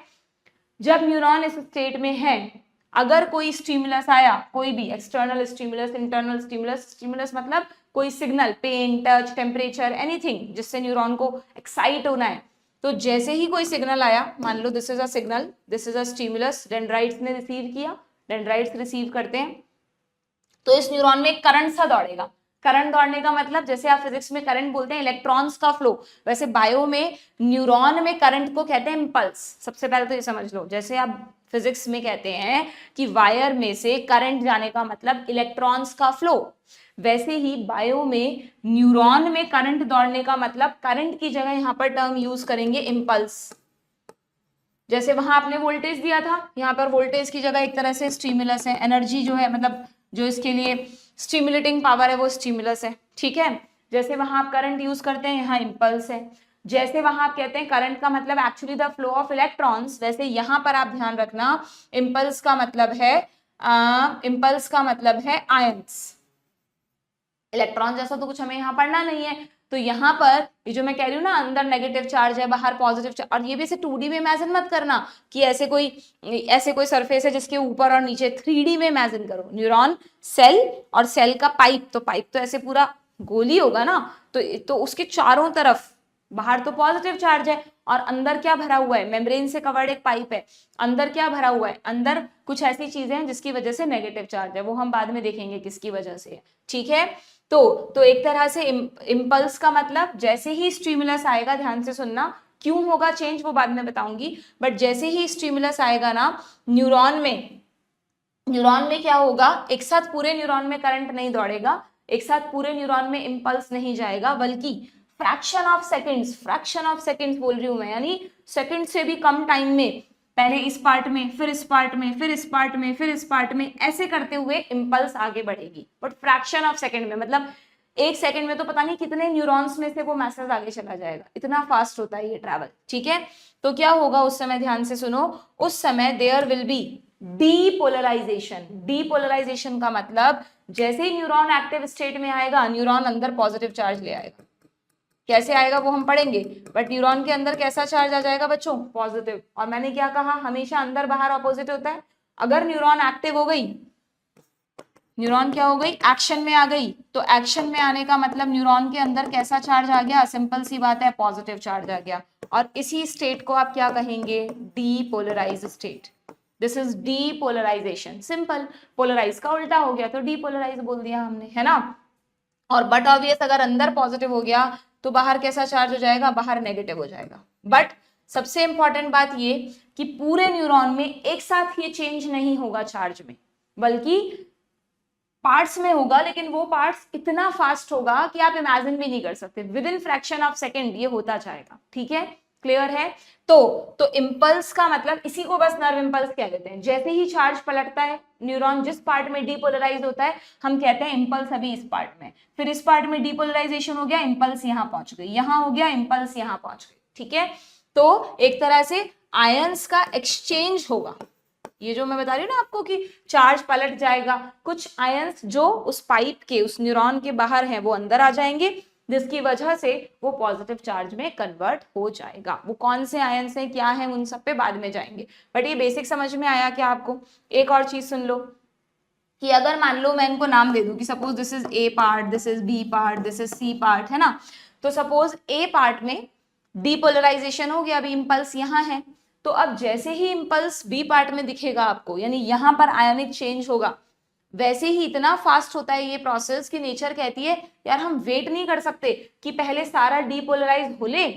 जब न्यूरॉन इस स्टेट में है, अगर कोई स्टिमुलस आया, कोई भी external stimulus, internal stimulus, stimulus मतलब कोई signal, pain, touch, temperature, anything जिससे न्यूरॉन को एक्साइट होना है, तो जैसे ही कोई सिग्नल आया, मान लो this is a signal, this is a stimulus, dendrites ने रिसीव किया, डेंड्राइट्स रिसीव करते हैं, तो इस न्यूरॉन में एक करंट सा दौड़ेगा। करंट दौड़ने का मतलब, जैसे आप फिजिक्स में करंट बोलते हैं इलेक्ट्रॉन्स का फ्लो, वैसे बायो में न्यूरॉन में करंट को कहते हैं इंपल्स। सबसे पहले तो ये समझ लो, जैसे आप फिजिक्स में कहते हैं कि वायर में से करंट जाने का मतलब इलेक्ट्रॉन्स का फ्लो, वैसे ही बायो में न्यूरॉन में करंट दौड़ने का मतलब, करंट की जगह यहां पर टर्म यूज करेंगे इंपल्स। जैसे वहां आपने वोल्टेज दिया था, यहाँ पर वोल्टेज की जगह एक तरह से स्टिमुलस है, एनर्जी जो है, मतलब जो इसके लिए स्टिमुलेटिंग पावर है वो स्टिमुलस है, ठीक है। जैसे वहां आप करंट यूज करते हैं, यहाँ इंपल्स है। जैसे वहां आप कहते हैं करंट का मतलब actually the flow of electrons, वैसे यहाँ पर आप ध्यान रखना इंपल्स का मतलब है आयंस। इलेक्ट्रॉन जैसा तो कुछ हमें यहाँ पढ़ना नहीं है, तो यहाँ पर ये जो मैं कह रही हूँ ना, अंदर नेगेटिव चार्ज है, बाहर पॉजिटिव चार्ज, और ये भी ऐसे 2D में इमेजिन मत करना कि ऐसे कोई सरफेस है जिसके ऊपर और नीचे, 3D में इमेजिन करो। न्यूरॉन सेल और सेल का पाइप, तो पाइप तो ऐसे पूरा गोल ही होगा ना, तो उसके चारों तरफ, बाहर तो पॉजिटिव चार्ज है और अंदर क्या भरा हुआ है? मेम्ब्रेन से कवर्ड एक पाइप है, अंदर क्या भरा हुआ है? अंदर कुछ ऐसी चीजें हैं जिसकी वजह से नेगेटिव चार्ज है, वो हम बाद में देखेंगे किसकी वजह से है, ठीक है। तो एक तरह से इम्पल्स का मतलब जैसे ही स्टिमुलस आएगा, ध्यान से सुनना, क्यों होगा चेंज वो बाद में बताऊंगी, बट जैसे ही स्टिमुलस आएगा ना न्यूरॉन में क्या होगा? एक साथ पूरे न्यूरॉन में करंट नहीं दौड़ेगा, एक साथ पूरे न्यूरॉन में इंपल्स नहीं जाएगा, बल्कि फ्रैक्शन ऑफ सेकेंड्स बोल रही हूं मैं, यानी सेकंड से भी कम टाइम में, पहले इस पार्ट में, फिर इस पार्ट में, फिर इस पार्ट में, फिर इस पार्ट में, ऐसे करते हुए इंपल्स आगे बढ़ेगी, बट फ्रैक्शन ऑफ सेकंड में, मतलब एक सेकंड में तो पता नहीं कितने न्यूरॉन्स में से वो मैसेज आगे चला जाएगा, इतना फास्ट होता है ये ट्रैवल, ठीक है। तो क्या होगा उस समय? ध्यान से सुनो, उस समय there will be depolarization. Depolarization का मतलब, जैसे ही न्यूरॉन एक्टिव स्टेट में आएगा, न्यूरॉन अंदर पॉजिटिव चार्ज ले आएगा। कैसे आएगा वो हम पढ़ेंगे, बट न्यूरॉन के अंदर कैसा चार्ज आ जाएगा बच्चों? पॉजिटिव। और मैंने क्या कहा, हमेशा अंदर बाहर ऑपोजिट होता है। अगर न्यूरॉन एक्टिव हो गई, न्यूरॉन क्या हो गई? एक्शन में आ गई, तो एक्शन में आने का मतलब न्यूरॉन के अंदर कैसा चार्ज आ गया? सिंपल सी बात है, पॉजिटिव चार्ज आ गया। और इसी स्टेट को आप क्या कहेंगे? Depolarize state. This is depolarization. Simple, polarize का उल्टा हो गया तो डीपोलराइज बोल दिया हमने, है ना। और बट ऑब्वियस अगर अंदर पॉजिटिव हो गया तो बाहर कैसा चार्ज हो जाएगा? बाहर नेगेटिव हो जाएगा। बट सबसे इंपॉर्टेंट बात ये कि पूरे न्यूरॉन में एक साथ ये चेंज नहीं होगा चार्ज में, बल्कि पार्ट्स में होगा, लेकिन वो पार्ट्स इतना फास्ट होगा कि आप इमेजिन भी नहीं कर सकते। With in fraction of second ये होता जाएगा, ठीक है, क्लियर है। तो इंपल्स का मतलब, इसी को बस नर्व इंपल्स कह देते हैं। जैसे ही चार्ज पलटता है, न्यूरॉन जिस पार्ट में डीपोलराइज होता है, हम कहते हैं इंपल्स अभी इस पार्ट में, फिर इस पार्ट में डीपोलराइजेशन हो गया, इंपल्स यहां पहुंच गई, यहां हो गया इंपल्स यहां पहुंच गई, ठीक है। तो एक तरह से आयंस का एक्सचेंज होगा। ये जो मैं बता रही हूँ ना आपको कि चार्ज पलट जाएगा, कुछ आयंस जो उस पाइप के, उस न्यूरॉन के बाहर हैं, वो अंदर आ जाएंगे, जिसकी वजह से वो पॉजिटिव चार्ज में कन्वर्ट हो जाएगा। वो कौन से आयंस हैं, क्या है, उन सब पे बाद में जाएंगे, बट ये बेसिक समझ में आया क्या आपको? एक और चीज सुन लो कि अगर मान लो मैं इनको नाम दे दूं कि suppose this is A part, this is B part, this is C part, है ना। तो सपोज ए पार्ट में डीपोलराइजेशन हो गया, अभी इंपल्स यहाँ है, तो अब जैसे ही इंपल्स बी पार्ट में दिखेगा आपको, यानी यहां पर आयोनिक चेंज होगा, वैसे ही इतना फास्ट होता है ये प्रोसेस कि नेचर कहती है यार हम वेट नहीं कर सकते कि पहले सारा डीपोलराइज हो ले,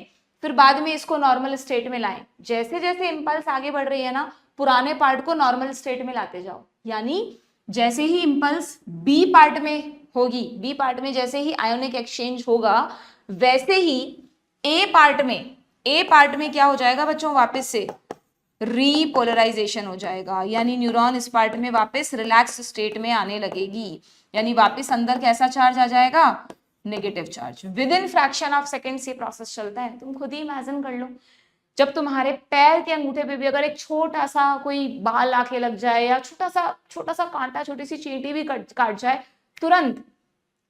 फिर बाद में इसको नॉर्मल स्टेट में लाएं। जैसे जैसे इंपल्स आगे बढ़ रही है ना, पुराने पार्ट को नॉर्मल स्टेट में लाते जाओ। यानी जैसे ही इंपल्स बी पार्ट में होगी, बी पार्ट में जैसे ही आयोनिक एक्सचेंज होगा, वैसे ही ए पार्ट में ए पार्ट में क्या हो जाएगा बच्चों, वापस से रीपोलराइजेशन हो जाएगा, यानी न्यूरॉन इस पार्ट में वापस रिलैक्स स्टेट में आने लगेगी, यानी वापस अंदर कैसा चार्ज आ जाएगा, negative charge. With in fraction of seconds ये प्रोसेस चलता है। तुम खुद ही इमेजिन कर लो, जब तुम्हारे पैर के अंगूठे पे भी अगर एक छोटा सा कोई बाल आके लग जाए या छोटा सा कांटा, छोटी सी चींटी भी काट जाए, तुरंत,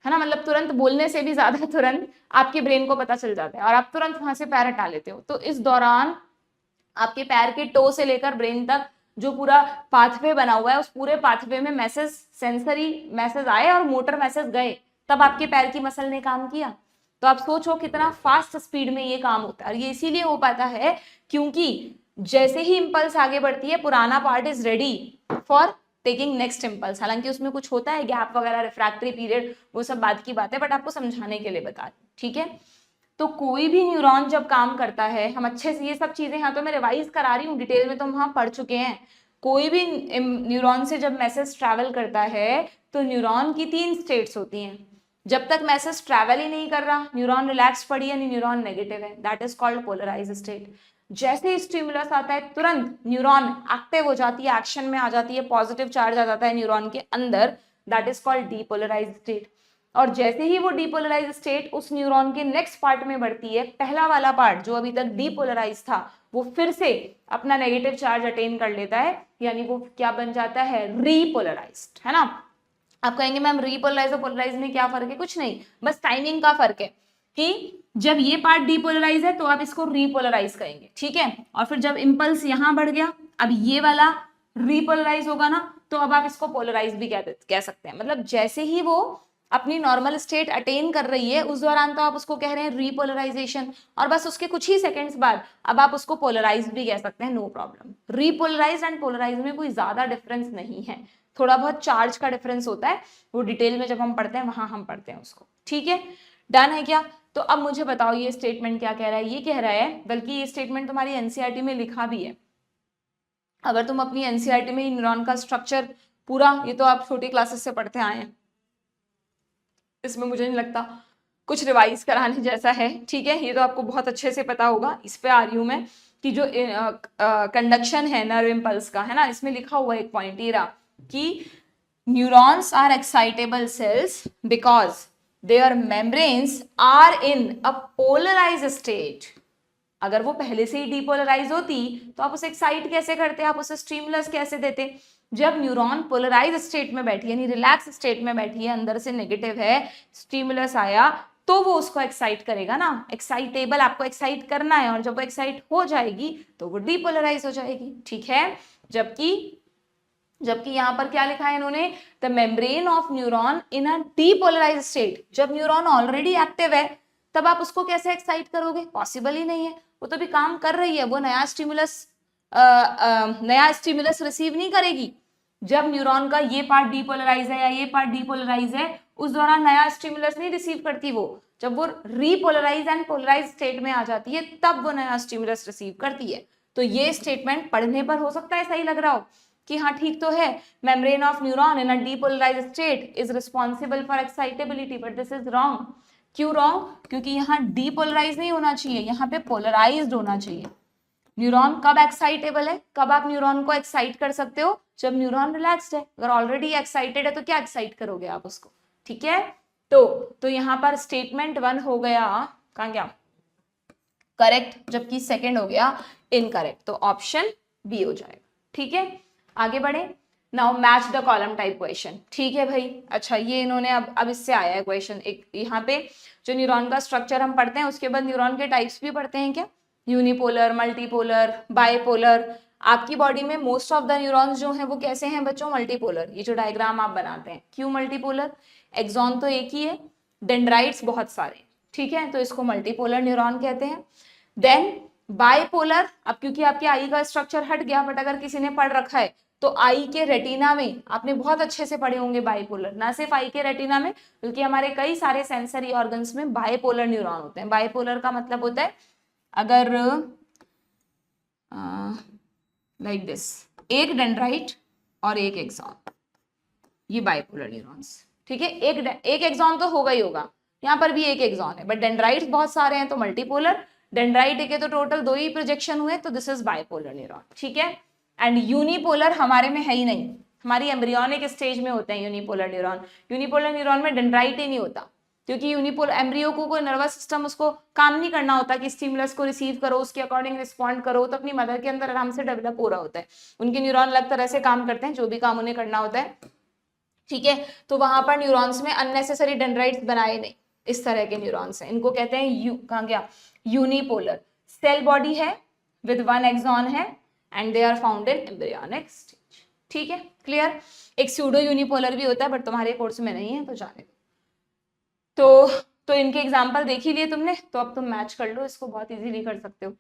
है ना, मतलब तुरंत बोलने से भी ज्यादा तुरंत आपके ब्रेन को पता चल जाता है और आप तुरंत वहां से पैर हटा लेते हो। तो इस दौरान आपके पैर के टो से लेकर ब्रेन तक जो पूरा पाथवे बना हुआ है, उस पूरे पाथवे में मैसेज, सेंसरी मैसेज आए और मोटर मैसेज गए, तब आपके पैर की मसल ने काम किया। तो आप सोचो कितना फास्ट स्पीड में ये काम होता है। और ये इसीलिए हो पाता है क्योंकि जैसे ही इंपल्स आगे बढ़ती है, पुराना part is ready for taking next impulse. हालांकि उसमें कुछ होता है गैप वगैरह, रिफ्रैक्टरी पीरियड, वो सब बात की बात है, बट आपको समझाने के लिए बता रही हूं, ठीक है। तो कोई भी न्यूरॉन जब काम करता है, हम अच्छे से ये सब चीजें, यहाँ तो मैं रिवाइज करा रही हूँ, डिटेल में तो हम वहां पढ़ चुके हैं। कोई भी न्यूरॉन से जब मैसेज ट्रैवल करता है तो न्यूरॉन की 3 स्टेट्स होती हैं। जब तक मैसेज ट्रैवल ही नहीं कर रहा, न्यूरॉन रिलैक्स पड़ी यानी न्यूरॉन नेगेटिव है, that is called polarize state. जैसे ही स्टिमुलस आता है तुरंत न्यूरॉन एक्टिव हो जाती है, एक्शन में आ जाती है, पॉजिटिव चार्ज आ जाता है न्यूरॉन के अंदर, that is called depolarize state. और जैसे ही वो डीपोलराइज स्टेट उस न्यूरॉन के नेक्स्ट पार्ट में बढ़ती है, पहला वाला पार्ट जो अभी तक डीपोलराइज था वो फिर से अपना नेगेटिव चार्ज अटेन कर लेता है, यानी वो क्या बन जाता है, रीपोलराइज्ड, है ना। आप कहेंगे मैम रीपोलराइज और पोलराइज में क्या फर्क है, कुछ नहीं, बस टाइमिंग का फर्क है कि जब ये पार्ट डीपोलराइज है तो आप इसको रीपोलराइज करेंगे, ठीक है। और फिर जब इंपल्स यहां बढ़ गया, अब ये वाला रीपोलराइज होगा ना, तो अब आप इसको पोलराइज भी कह सकते हैं। मतलब जैसे ही वो अपनी नॉर्मल स्टेट अटेन कर रही है, उस दौरान तो आप उसको कह रहे हैं रीपोलराइजेशन, और बस उसके कुछ ही सेकंड्स बाद अब आप उसको पोलराइज भी कह सकते हैं, no problem. Repolarize and polarize में कोई ज्यादा डिफरेंस नहीं है, थोड़ा बहुत चार्ज का डिफरेंस होता है, वो डिटेल में जब हम पढ़ते हैं वहां हम पढ़ते हैं उसको, ठीक है। डन है क्या। तो अब मुझे बताओ ये स्टेटमेंट क्या कह रहा है। ये कह रहा है, बल्कि ये स्टेटमेंट तुम्हारी एनसीईआरटी में लिखा भी है, अगर तुम अपनी एनसीईआरटी में न्यूरॉन का स्ट्रक्चर पूरा, ये तो आप छोटी क्लासेस से पढ़ते आए हैं, इसमें मुझे नहीं लगता कुछ रिवाइज कराने जैसा है, ठीक है। ये तो आपको बहुत अच्छे से पता होगा। इस पे आ रही हूं मैं कि जो कंडक्शन है नर्व इम्पल्स का, है ना, इसमें लिखा हुआ एक पॉइंट ये रहा कि neurons are excitable cells because their membranes are in a polarize state. अगर वो पहले से ही डीपोलराइज होती तो आप उसे एक्साइट कैसे करते, आप उसे स्टिमुलस कैसे देते। जब न्यूरॉन पोलराइज स्टेट में बैठी यानी रिलैक्स स्टेट में बैठी है, अंदर से नेगेटिव है, स्टिमुलस आया तो वो उसको एक्साइट करेगा ना, एक्साइटेबल, आपको एक्साइट करना है, और जब वो एक्साइट हो जाएगी तो वो डीपोलराइज हो जाएगी, ठीक है। जबकि यहां पर क्या लिखा है इन्होंने, the membrane of neuron in a depolarize state. जब न्यूरॉन ऑलरेडी एक्टिव है तब आप उसको कैसे एक्साइट करोगे, पॉसिबल ही नहीं है, वो तो भी काम कर रही है, वो नया स्टिमुलस रिसीव नहीं करेगी। जब न्यूरॉन का ये पार्ट डीपोलराइज है या ये पार्ट डीपोलराइज है, उस दौरान नया स्टिमुलस नहीं रिसीव करती वो। जब वो रीपोलराइज एंड पोलराइज स्टेट में आ जाती है तब वो नया स्टिमुलस रिसीव करती है। तो ये स्टेटमेंट पढ़ने पर हो सकता है सही लग रहा हो कि हाँ ठीक तो है, membrane of neuron in a depolarize state is responsible for excitability, but this is wrong. क्यों रॉन्ग, क्योंकि यहाँ डीपोलराइज नहीं होना चाहिए, यहाँ पे पोलराइज्ड होना चाहिए। न्यूरॉन कब एक्साइटेबल है, कब आप न्यूरॉन को एक्साइट कर सकते हो, जब न्यूरॉन रिलैक्स्ड है। अगर ऑलरेडी एक्साइटेड है तो क्या एक्साइट करोगे आप उसको, ठीक है। तो यहाँ पर स्टेटमेंट 1 हो गया, कहाँ गया, करेक्ट, जबकि सेकंड हो गया इनकरेक्ट, तो ऑप्शन बी हो जाएगा, ठीक है। आगे बढ़े, now match the column type question, ठीक है भाई। अच्छा ये इन्होंने अब इससे आया है क्वेश्चन, एक यहाँ पे जो न्यूरॉन का स्ट्रक्चर हम पढ़ते हैं उसके बाद न्यूरॉन के टाइप्स भी पढ़ते हैं क्या, यूनिपोलर, मल्टीपोलर, बाइपोलर। आपकी बॉडी में मोस्ट ऑफ द न्यूरॉन्स जो हैं वो कैसे हैं बच्चों, मल्टीपोलर। ये जो डायग्राम आप बनाते हैं, क्यों मल्टीपोलर, एक्सॉन तो एक ही है, डेंड्राइट्स बहुत सारे, ठीक है, तो इसको मल्टीपोलर न्यूरॉन कहते हैं। देन बाइपोलर, अब क्योंकि आपके आई का स्ट्रक्चर हट गया, बट अगर किसी ने पढ़ रखा है तो आई के रेटिना में आपने बहुत अच्छे से पढ़े होंगे बाइपोलर, ना सिर्फ आई के रेटिना में बल्कि हमारे कई सारे सेंसरी ऑर्गन्स में बाइपोलर न्यूरॉन होते हैं। बाइपोलर का मतलब होता है अगर लाइक दिस, एक डेंड्राइट और एक एक्सॉन, ये बाइपोलर न्यूरॉन्स, ठीक है। एक एक्सॉन तो होगा ही होगा, यहाँ पर भी एक एक्सॉन है, बट डेंड्राइट्स बहुत सारे हैं तो मल्टीपोलर, डेंड्राइट के तो टोटल 2 ही प्रोजेक्शन हुए, तो दिस इज बाइपोलर न्यूरॉन, ठीक है। एंड यूनिपोलर हमारे में है ही नहीं, हमारी एम्ब्रियोनिक स्टेज में होते हैं यूनिपोलर न्यूरॉन। यूनिपोलर न्यूरॉन में डेंड्राइट ही नहीं होता, क्योंकि यूनिपोलर एम्ब्रियो को कोई नर्वस सिस्टम उसको काम नहीं करना होता कि स्टिमुलस को रिसीव करो, उसके अकॉर्डिंग रिस्पॉन्ड करो, तो अपनी मदर के अंदर आराम से डेवलप हो रहा होता है। उनके न्यूरॉन अलग तरह से काम करते हैं, जो भी काम उन्हें करना होता है, ठीक है। तो वहां पर न्यूरॉन्स में अननेसेसरी डेंड्राइट्स बनाए नहीं, इस तरह के न्यूरॉन्स हैं, इनको कहते हैं कहाँ गया, यूनिपोलर। सेल बॉडी है विद 1 एक्सॉन है and they are found in embryonic stage, ठीक है, क्लियर। एक स्यूडो यूनिपोलर भी होता है, बट तुम्हारे कोर्स में नहीं है, तो जाने दो। तो इनके एग्जाम्पल देख ही लिए तुमने, तो अब तुम मैच कर लो, इसको बहुत इजीली कर सकते हो।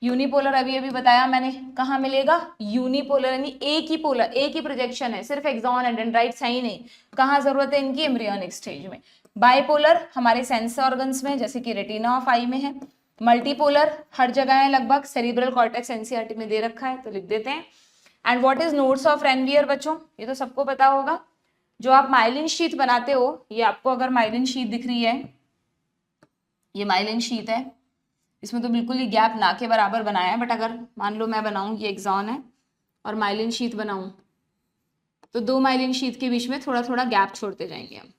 यूनिपोलर अभी बताया मैंने, कहाँ मिलेगा, यूनिपोलर यानी एक ही पोलर, एक ही प्रोजेक्शन है, सिर्फ एक्सॉन एंड डेंड्राइट्स है ही नहीं। कहाँ जरूरत है इनकी, एम्ब्रियोनिक स्टेज में। बाइपोलर हमारे सेंस ऑर्गन्स में, जैसे कि रेटिना ऑफ आई में है। मल्टीपोलर हर जगह है लगभग, सेरिब्रल कॉर्टेक्स एनसीईआरटी में दे रखा है, तो लिख देते हैं। And what is nodes of Ranvier बच्चों, ये तो सबको पता होगा। जो आप माइलिन शीट बनाते हो, ये आपको अगर माइलिन शीट दिख रही है, ये माइलिन शीट है, इसमें तो बिल्कुल ही गैप ना के बराबर बनाया है, बट अगर मान लो मैं बनाऊं, ये एक्सॉन है और माइलिन शीट बनाऊं, तो 2 माइलिन शीट के बीच में थोड़ा थोड़ा गैप छोड़ते जाएंगे हम।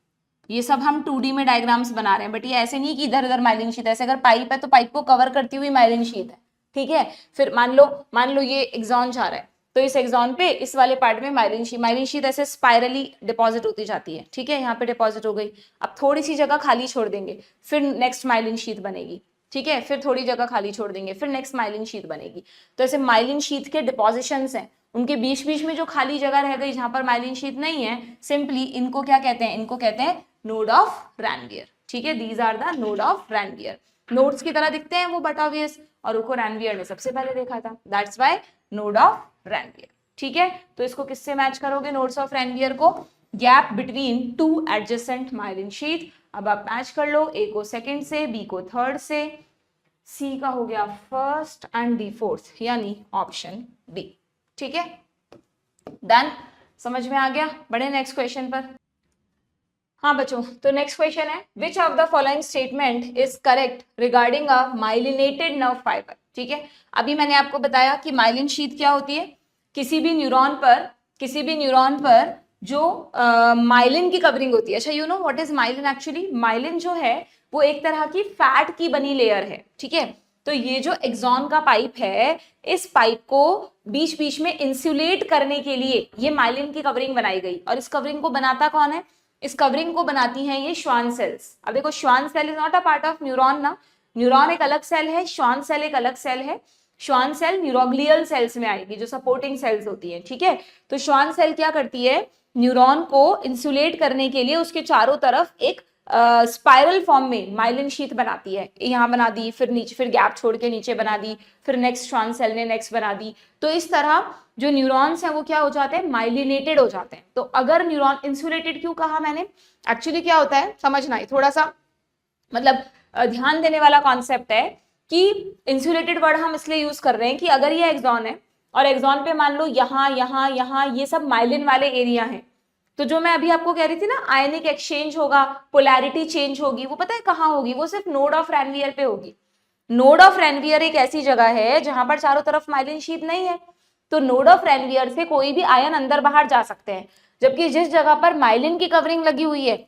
ये सब हम 2D में डायग्राम्स बना रहे हैं, बट ये ऐसे नहीं कि इधर उधर माइलिन शीट, ऐसे अगर पाइप है तो पाइप को कवर करती हुई माइलिन शीट है, ठीक है। फिर मान लो ये एक्सॉन जा रहा है, तो इस एक्सॉन पे इस वाले पार्ट में माइलिन शीट ऐसे स्पाइरली डिपॉजिट होती जाती है, ठीक है। यहाँ पे डिपॉजिट हो गई, अब थोड़ी सी जगह खाली छोड़ देंगे, फिर नेक्स्ट माइलिन शीट बनेगी, ठीक है। फिर थोड़ी जगह खाली छोड़ देंगे, फिर नेक्स्ट माइलिन शीट बनेगी। तो ऐसे माइलिन शीट के डिपॉजिशंस हैं, उनके बीच बीच में जो खाली जगह रह गई जहां पर माइलिन शीट नहीं है, सिंपली इनको क्या कहते हैं, इनको कहते हैं नोड ऑफ रैनवियर, ठीक है। These are the node of Ranvier. Nodes की तरह दिखते हैं वो, बट ऑब्वियस, और उनको रैनवियर ने सबसे पहले देखा था, that's why node of Ranvier, ठीक है। तो इसको किससे मैच करोगे, नोड्स ऑफ रैनवियर को, gap between 2 adjacent myelin sheath. अब आप मैच कर लो, ए को सेकंड से, बी को थर्ड से, सी का हो गया फर्स्ट एंड डी फोर्थ, यानी ऑप्शन डी, ठीक है। डन, समझ में आ गया। बढ़े नेक्स्ट क्वेश्चन पर। हाँ बच्चों, तो नेक्स्ट क्वेश्चन है, which of the following statement is correct regarding a myelinated nerve fibre, ठीक है। अभी मैंने आपको बताया कि माइलिन शीट क्या होती है, किसी भी न्यूरॉन पर जो माइलिन की कवरिंग होती है। अच्छा, you know what is myelin actually, myelin जो है वो एक तरह की फैट की बनी लेयर है, ठीक है। तो ये जो एक्सॉन का पाइप है, इस पाइप को बीच बीच में इंसुलेट करने के लिए ये माइलिन की कवरिंग बनाई गई, और इस कवरिंग को बनाता कौन है, इस कवरिंग को बनाती हैं ये श्वान सेल्स। अब देखो, Schwann cell is not a part of neuron ना, न्यूरॉन एक अलग सेल है, श्वान सेल एक अलग सेल है। श्वान सेल न्यूरोग्लियल सेल्स में आएगी, जो सपोर्टिंग सेल्स होती है, ठीक है। तो श्वान सेल क्या करती है, न्यूरॉन को इंसुलेट करने के लिए उसके चारों तरफ एक स्पाइरल फॉर्म में माइलिन शीट बनाती है। यहाँ बना दी, फिर नीचे, फिर गैप छोड़ के नीचे बना दी, फिर नेक्स्ट श्वान सेल ने नेक्स्ट बना दी। तो इस तरह जो न्यूरॉन्स हैं वो क्या हो जाते हैं, माइलिनेटेड हो जाते हैं। तो अगर न्यूरॉन इंसुलेटेड क्यों कहा मैंने, एक्चुअली क्या होता है समझना है, थोड़ा सा मतलब ध्यान देने वाला कॉन्सेप्ट है कि इंसुलेटेड वर्ड हम इसलिए यूज कर रहे हैं कि अगर ये एक्सॉन है और एक्सॉन पे मान लो यहाँ यहाँ यहाँ ये सब माइलिन वाले एरिया हैं, तो जो मैं अभी आपको कह रही थी ना, आयनिक एक्सचेंज होगा, पोलैरिटी चेंज होगी, वो पता है कहाँ होगी, वो सिर्फ नोड ऑफ रैनवियर पे होगी। नोड ऑफ रैनवियर एक ऐसी जगह है जहां पर चारों तरफ माइलिन शीट नहीं है, तो नोड ऑफ रैनवियर से कोई भी आयन अंदर बाहर जा सकते हैं। जबकि जिस जगह पर माइलिन की कवरिंग लगी हुई है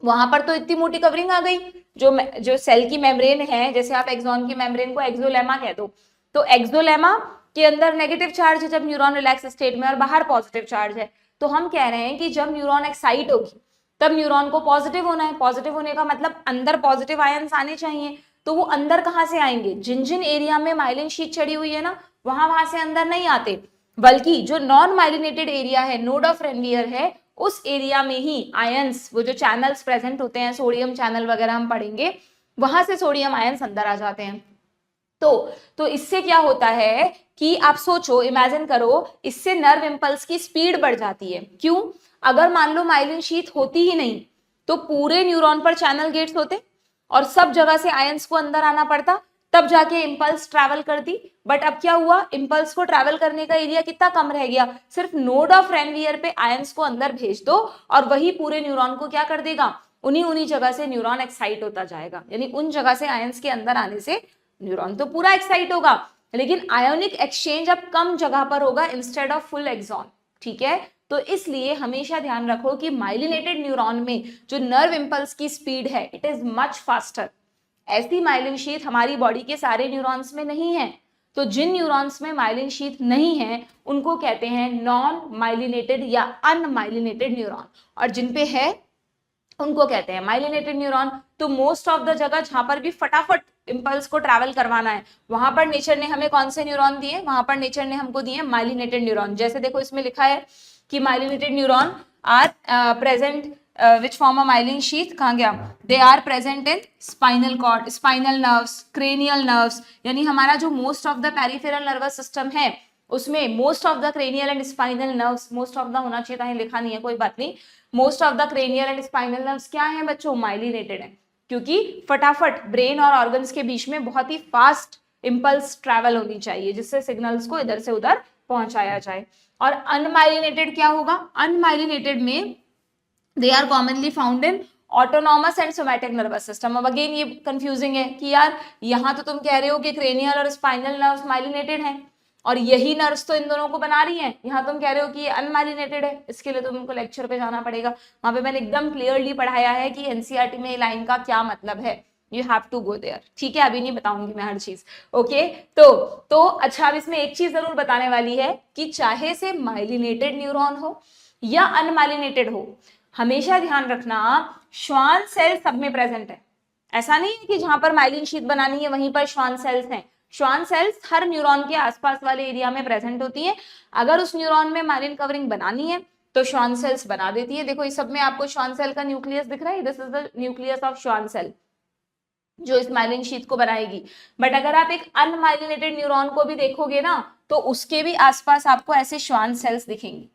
वहां पर तो इतनी मोटी कवरिंग आ गई, जो सेल की मेम्ब्रेन है, जैसे आप एक्सॉन की मेम्ब्रेन को एक्सोलेमा कह दो, तो एक्सोलेमा के अंदर नेगेटिव चार्ज है जब न्यूरॉन रिलैक्स स्टेट में, और बाहर पॉजिटिव चार्ज है। तो हम कह रहे हैं कि जब न्यूरॉन एक्साइट होगी तब न्यूरॉन को पॉजिटिव होना है। पॉजिटिव होने का मतलब अंदर पॉजिटिव आयंस आने चाहिए, तो वो अंदर कहाँ से आएंगे, जिन जिन एरिया में माइलिन शीट चढ़ी हुई है ना, वहां से अंदर नहीं आते, बल्कि जो नॉन माइलिनेटेड एरिया है, नोड ऑफ रैनवियर है, उस एरिया में ही आयंस, वो जो चैनल्स प्रेजेंट होते हैं, सोडियम चैनल वगैरह हम पढ़ेंगे, वहां से सोडियम आयंस अंदर आ जाते हैं। तो इससे क्या होता है कि आप सोचो, इमेजिन करो, इससे नर्व इंपल्स की स्पीड बढ़ जाती है। क्यों, अगर मान लो माइलिन शीट होती ही नहीं तो पूरे न्यूरॉन पर चैनल गेट्स होते और सब जगह से आयंस को अंदर आना पड़ता, तब जाके इंपल्स ट्रैवल करती। बट अब क्या हुआ, इंपल्स को ट्रैवल करने का एरिया कितना कम रह गया, सिर्फ नोड ऑफ रैनवियर पे आयंस को अंदर भेज दो और वही पूरे न्यूरॉन को क्या कर देगा, उन्हीं जगह से न्यूरॉन एक्साइट होता जाएगा, यानी उन जगह से आयंस के अंदर आने से न्यूरॉन तो पूरा एक्साइट होगा, लेकिन आयोनिक एक्सचेंज अब कम जगह पर होगा इंस्टेड ऑफ फुल एक्सॉन, ठीक है। तो इसलिए हमेशा ध्यान रखो कि माइलिनेटेड न्यूरॉन में जो नर्व इंपल्स की स्पीड है इट इज मच फास्टर। ऐसी माइलिन शीथ हमारी बॉडी के सारे न्यूरॉन्स में नहीं है, तो जिन न्यूरॉन्स में माइलिन शीथ नहीं है उनको कहते हैं नॉन माइलिनेटेड या अनमाइलिनेटेड न्यूरॉन, और जिन पे है उनको कहते हैं माइलिनेटेड न्यूरॉन। तो मोस्ट ऑफ द जगह जहां पर भी फटाफट इंपल्स को ट्रैवल करवाना है वहां पर नेचर ने हमें कौन से न्यूरॉन दिए, वहां पर नेचर ने हमको दिए माइलिनेटेड न्यूरॉन। जैसे देखो इसमें लिखा है कि myelinated neuron are present which form a myelin sheath, कहाँ गया, they are present in spinal cord, spinal nerves, cranial nerves, यानी हमारा जो most of the peripheral nervous system है उसमें most of the cranial and spinal nerves, most of the होना चाहिए था, लिखा नहीं है कोई बात नहीं, most of the cranial and spinal nerves क्या है बच्चों, माइलिनेटेड है, क्योंकि फटाफट ब्रेन और ऑर्गन्स के बीच में बहुत ही फास्ट इंपल्स ट्रैवल होनी चाहिए जिससे सिग्नल्स को इधर से उधर पहुंचाया जाए। और अनमाइलिनेटेड क्या होगा, अनमाइलिनेटेड में they are commonly found in autonomous and somatic nervous system। अब अगेन ये कंफ्यूजिंग है कि यार यहाँ तो तुम कह रहे हो कि क्रेनियल और स्पाइनल नर्व्स माइलिनेटेड हैं और यही नर्व्स तो इन दोनों को बना रही हैं, यहाँ तुम कह रहे हो कि ये अनमाइलिनेटेड है। इसके लिए तुमको लेक्चर पे जाना पड़ेगा, वहां पे मैंने एकदम क्लियरली पढ़ाया है कि एनसीईआरटी में लाइन का क्या मतलब है, you have to go there, ठीक है। अभी नहीं बताऊंगी मैं हर चीज, ओके। तो अच्छा अब इसमें एक चीज जरूर बताने वाली है कि चाहे से माइलिनेटेड न्यूरॉन हो या अनमाइलिनेटेड हो, हमेशा ध्यान रखना श्वान सेल सब में प्रेजेंट है। ऐसा नहीं है कि जहां पर माइलिन शीथ बनानी है वहीं पर श्वान सेल्स हैं, श्वान सेल्स हर न्यूरॉन के आसपास वाले एरिया में प्रेजेंट होती है। अगर उस न्यूरॉन में माइलिन कवरिंग बनानी है तो श्वान सेल्स बना देती है। देखो इस सब में आपको श्वान सेल का न्यूक्लियस दिख रहा है, this is the nucleus of Schwann cell जो इस माइलिन शीथ को बनाएगी। बट अगर आप एक अनमाइलिनेटेड न्यूरॉन को भी देखोगे ना तो उसके भी आसपास आपको ऐसे श्वान सेल्स दिखेंगी,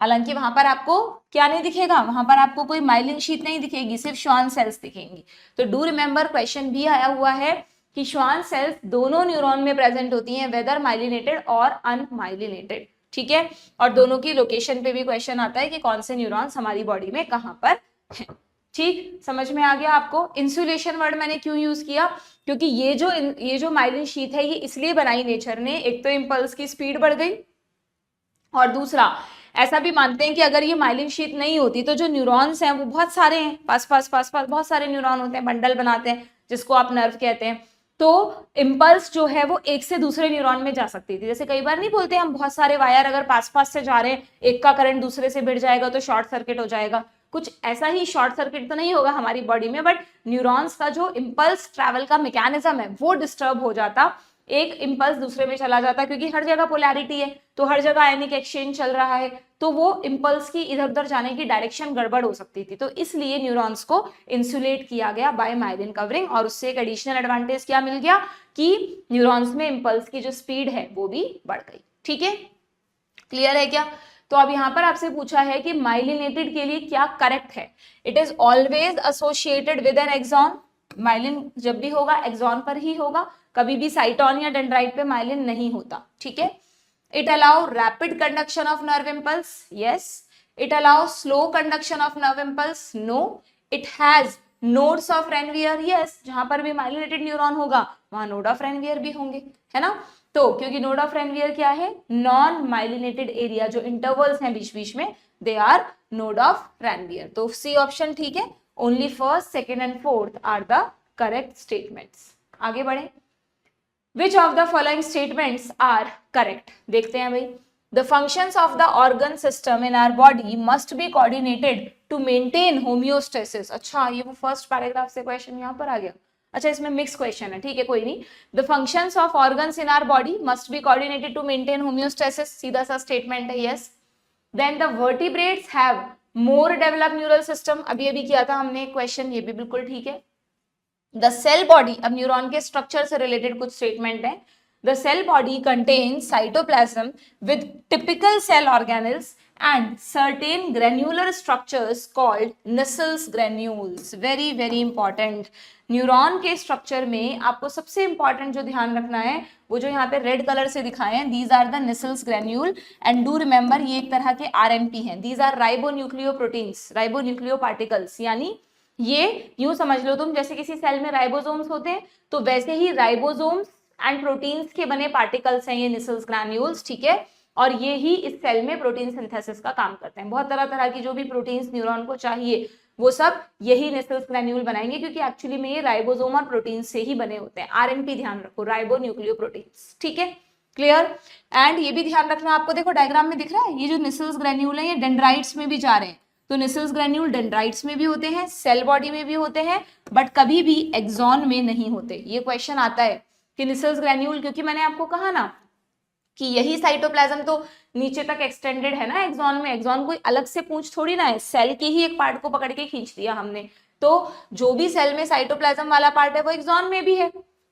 हालांकि वहां पर आपको क्या नहीं दिखेगा, वहां पर आपको कोई माइलिन शीथ नहीं दिखेगी, सिर्फ श्वान सेल्स दिखेंगी। तो डू रिमेंबर क्वेश्चन भी आया हुआ है कि श्वान सेल्स दोनों न्यूरॉन में प्रेजेंट होती हैं, वेदर माइलिनेटेड और अनमाइलिनेटेड, ठीक है। और दोनों की लोकेशन पे भी क्वेश्चन आता है कि कौन से न्यूरॉन्स हमारी बॉडी में कहां पर हैं, ठीक। समझ में आ गया आपको। इंसुलेशन वर्ड मैंने क्यों यूज किया, क्योंकि ये जो माइलिन शीथ है ये इसलिए बनाई नेचर ने, एक तो इंपल्स की स्पीड बढ़ गई और दूसरा ऐसा भी मानते हैं कि अगर ये माइलिन शीथ नहीं होती तो जो न्यूरॉन्स हैं वो बहुत सारे हैं, पास पास बहुत सारे न्यूरॉन होते हैं, बंडल बनाते हैं जिसको आप नर्व कहते हैं, तो इंपल्स जो है वो एक से दूसरे न्यूरॉन में जा सकती थी। जैसे कई बार नहीं बोलते हम बहुत सारे वायर अगर पास से जा रहे हैं, एक का करंट दूसरे से भिड़ जाएगा तो शॉर्ट सर्किट हो जाएगा, कुछ ऐसा ही शॉर्ट सर्किट तो नहीं होगा हमारी बॉडी में, बट न्यूरॉन्स का जो इंपल्स ट्रैवल का मैकेनिज्म है वो डिस्टर्ब हो जाता, एक इंपल्स दूसरे में चला जाता, क्योंकि हर जगह पोलैरिटी है तो हर जगह आयनिक एक्सचेंज चल रहा है, तो वो इंपल्स की इधर उधर जाने की डायरेक्शन गड़बड़ हो सकती थी। तो इसलिए न्यूरॉन्स को इंसुलेट किया गया बाय माइलिन कवरिंग, और उससे एक एडिशनल एडवांटेज क्या मिल गया कि न्यूरॉन्स में इंपल्स की जो स्पीड है वो भी बढ़ गई, ठीक है। क्लियर है क्या। तो अब यहाँ पर आपसे पूछा है कि माइलिनेटेड के लिए क्या करेक्ट है, it is always associated with an axon, myelin जब भी होगा एक्सॉन पर ही होगा, कभी भी साइटोन या डेंड्राइट पे माइलिन नहीं होता, ठीक है। It allow rapid conduction of nerve impulse, yes. It allow slow conduction of nerve impulse, no. It has nodes of Ranvier, yes. जहां पर भी माइलिनेटेड न्यूरॉन होगा वहां नोड ऑफ रेनवियर भी होंगे, है ना। तो क्योंकि नोड ऑफ रेनवियर क्या है, नॉन माइलिनेटेड एरिया, जो इंटरवल्स हैं बीच बीच में, they are node of Ranvier. तो सी ऑप्शन ठीक है, only first, second and fourth are the correct statements. आगे बढ़े, Which of the following statements are correct? देखते हैं भाई। The functions of the organ system in our body must be coordinated to maintain homeostasis। अच्छा, ये वो first paragraph से question यहाँ पर आ गया। अच्छा, इसमें मिक्स क्वेश्चन है, ठीक है, कोई नहीं। The functions of organs in our body must be coordinated to maintain homeostasis, सीधा सा स्टेटमेंट है, yes। Then the vertebrates have more developed neural system, अभी किया था हमने क्वेश्चन, ये भी बिल्कुल ठीक है। द सेल बॉडी, अब न्यूरॉन के स्ट्रक्चर से रिलेटेड कुछ स्टेटमेंट है। The cell body contains cytoplasm with typical cell organelles and certain granular structures called Nissl granules. Very very important. Neuron के स्ट्रक्चर में आपको सबसे इंपॉर्टेंट जो ध्यान रखना है वो जो यहाँ पे रेड कलर से दिखाए हैं, these are the Nissl granule, and do remember ये एक तरह के आरएनपी हैं, these are ribonucleo proteins, ribonucleo particles, यानी ये यूं समझ लो तुम, जैसे किसी सेल में राइबोसोम्स होते हैं तो वैसे ही राइबोसोम्स एंड प्रोटीन्स के बने पार्टिकल्स हैं ये निसल्स ग्रैन्यूल्स, ठीक है। और ये ही इस सेल में प्रोटीन सिंथेसिस का काम करते हैं। बहुत तरह तरह की जो भी प्रोटीन्स न्यूरॉन को चाहिए वो सब यही निसल्स ग्रैन्यूल बनाएंगे, क्योंकि एक्चुअली में ये राइबोसोम और प्रोटीन से ही बने होते हैं। आरएनपी ध्यान रखो, राइबो न्यूक्लियोप्रोटीन्स, ठीक है, क्लियर। एंड ये भी ध्यान रखना आपको, देखो डायग्राम में दिख रहा है ये जो निसल्स ग्रैन्यूल है ये डेंड्राइट्स में भी जा रहे हैं। तो निसल्स ग्रैन्यूल डेंड्राइट्स में भी होते हैं, सेल बॉडी में भी होते हैं, बट कभी भी एक्सॉन में नहीं होते। ये क्वेश्चन आता है कि निसल्स ग्रैन्यूल, क्योंकि मैंने आपको कहा ना कि यही साइटोप्लाज्म तो नीचे तक एक्सटेंडेड है ना एक्सॉन में। एक्सॉन कोई अलग से पूंछ थोड़ी ना है, सेल के ही एक पार्ट को पकड़ के खींच दिया हमने। तो जो भी सेल में साइटोप्लाज्म वाला पार्ट है वो एक्सॉन में भी है,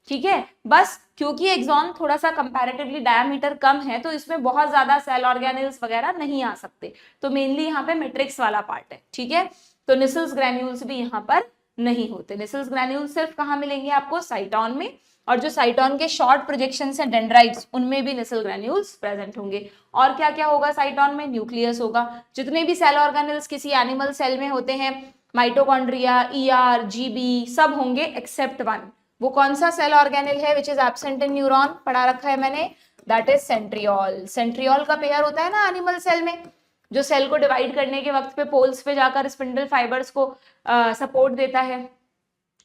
ठीक है। बस क्योंकि एक्सॉन थोड़ा सा कंपैरेटिवली डायमीटर कम है तो इसमें बहुत ज्यादा सेल ऑर्गेनेल्स वगैरह नहीं आ सकते, तो मेनली यहाँ पे मैट्रिक्स वाला पार्ट है, ठीक है। तो निसल्स ग्रैन्यूल्स भी यहाँ पर नहीं होते। निसल्स ग्रैन्यूल्स सिर्फ कहाँ मिलेंगे आपको, साइटोन में, और जो साइटोन के शॉर्ट प्रोजेक्शंस हैं डेंड्राइट्स उनमें भी निसल ग्रैन्यूल्स प्रेजेंट होंगे। और क्या क्या होगा साइटोन में, न्यूक्लियस होगा। जितने भी सेल ऑर्गेनेल्स किसी एनिमल सेल में होते हैं, माइटोकॉन्ड्रिया, ईआर, जीबी, सब होंगे एक्सेप्ट वन। वो कौन सा सेल ऑर्गेनेल है which is absent in neuron, पढ़ा रखा है मैंने, दैट इज सेंट्रियोल। सेंट्रियोल का पेयर होता है ना एनिमल सेल में, जो सेल को डिवाइड करने के वक्त पे पोल्स पे जाकर स्पिंडल फाइबर्स को सपोर्ट देता है।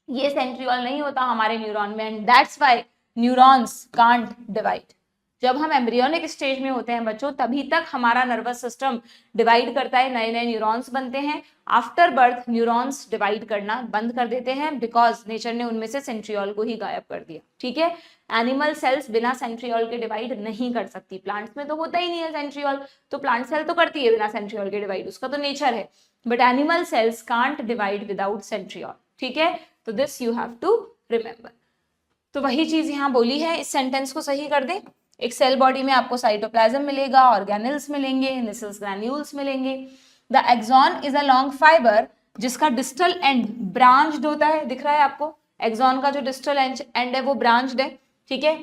ये सेंट्रियोल नहीं होता हमारे न्यूरॉन में, and that's why neurons can't divide. जब हम एम्ब्रियोनिक स्टेज में होते हैं बच्चों, तभी तक हमारा नर्वस सिस्टम डिवाइड करता है, नए नए न्यूरॉन्स बनते हैं। आफ्टर बर्थ न्यूरॉन्स डिवाइड करना बंद कर देते हैं, बिकॉज नेचर ने उनमें से सेंट्रियोल को ही गायब कर दिया, ठीक है। एनिमल सेल्स बिना सेंट्रियोल के डिवाइड नहीं कर सकती, प्लांट्स में तो होता ही नहीं है सेंट्रियोल, तो प्लांट सेल तो करती है बिना सेंट्रियोल के डिवाइड, उसका तो नेचर है, but animal cells can't divide without centriole, ठीक है। तो this you have to remember. तो वही चीज यहाँ बोली है, इस सेंटेंस को सही कर दे। एक सेल बॉडी में आपको साइटोप्लाज्म मिलेगा, ऑर्गेनेल्स मिलेंगे, निसल्स ग्रैन्यूल्स मिलेंगे। The axon is a long fibre जिसका डिस्टल एंड ब्रांच्ड होता है, दिख रहा है आपको, एक्सॉन का जो डिस्टल एंड है वो ब्रांच्ड है, ठीक है।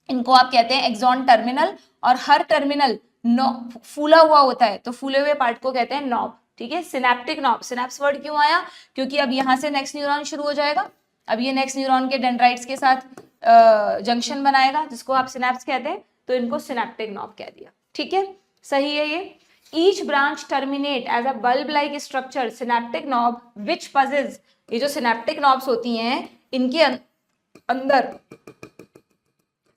इनको आप कहते हैं एक्सॉन टर्मिनल, और हर टर्मिनल फूला हुआ होता है, तो फूले हुए पार्ट को कहते हैं नॉब, ठीक है। सिनेप्टिक नॉब, सिनेप्स वर्ड क्यों आया, क्योंकि अब यहाँ से नेक्स्ट न्यूरॉन शुरू हो जाएगा, अब ये नेक्स्ट न्यूरॉन के डेंड्राइट्स के साथ जंक्शन बनाएगा जिसको आप सिनेप्स कहते हैं, तो इनको सिनेप्टिक नॉब कह दिया, ठीक है, सही है ये। Each branch terminate as a bulb like structure synaptic knob which passes, ये जो सिनेप्टिक नॉब्स होती हैं इनके अंदर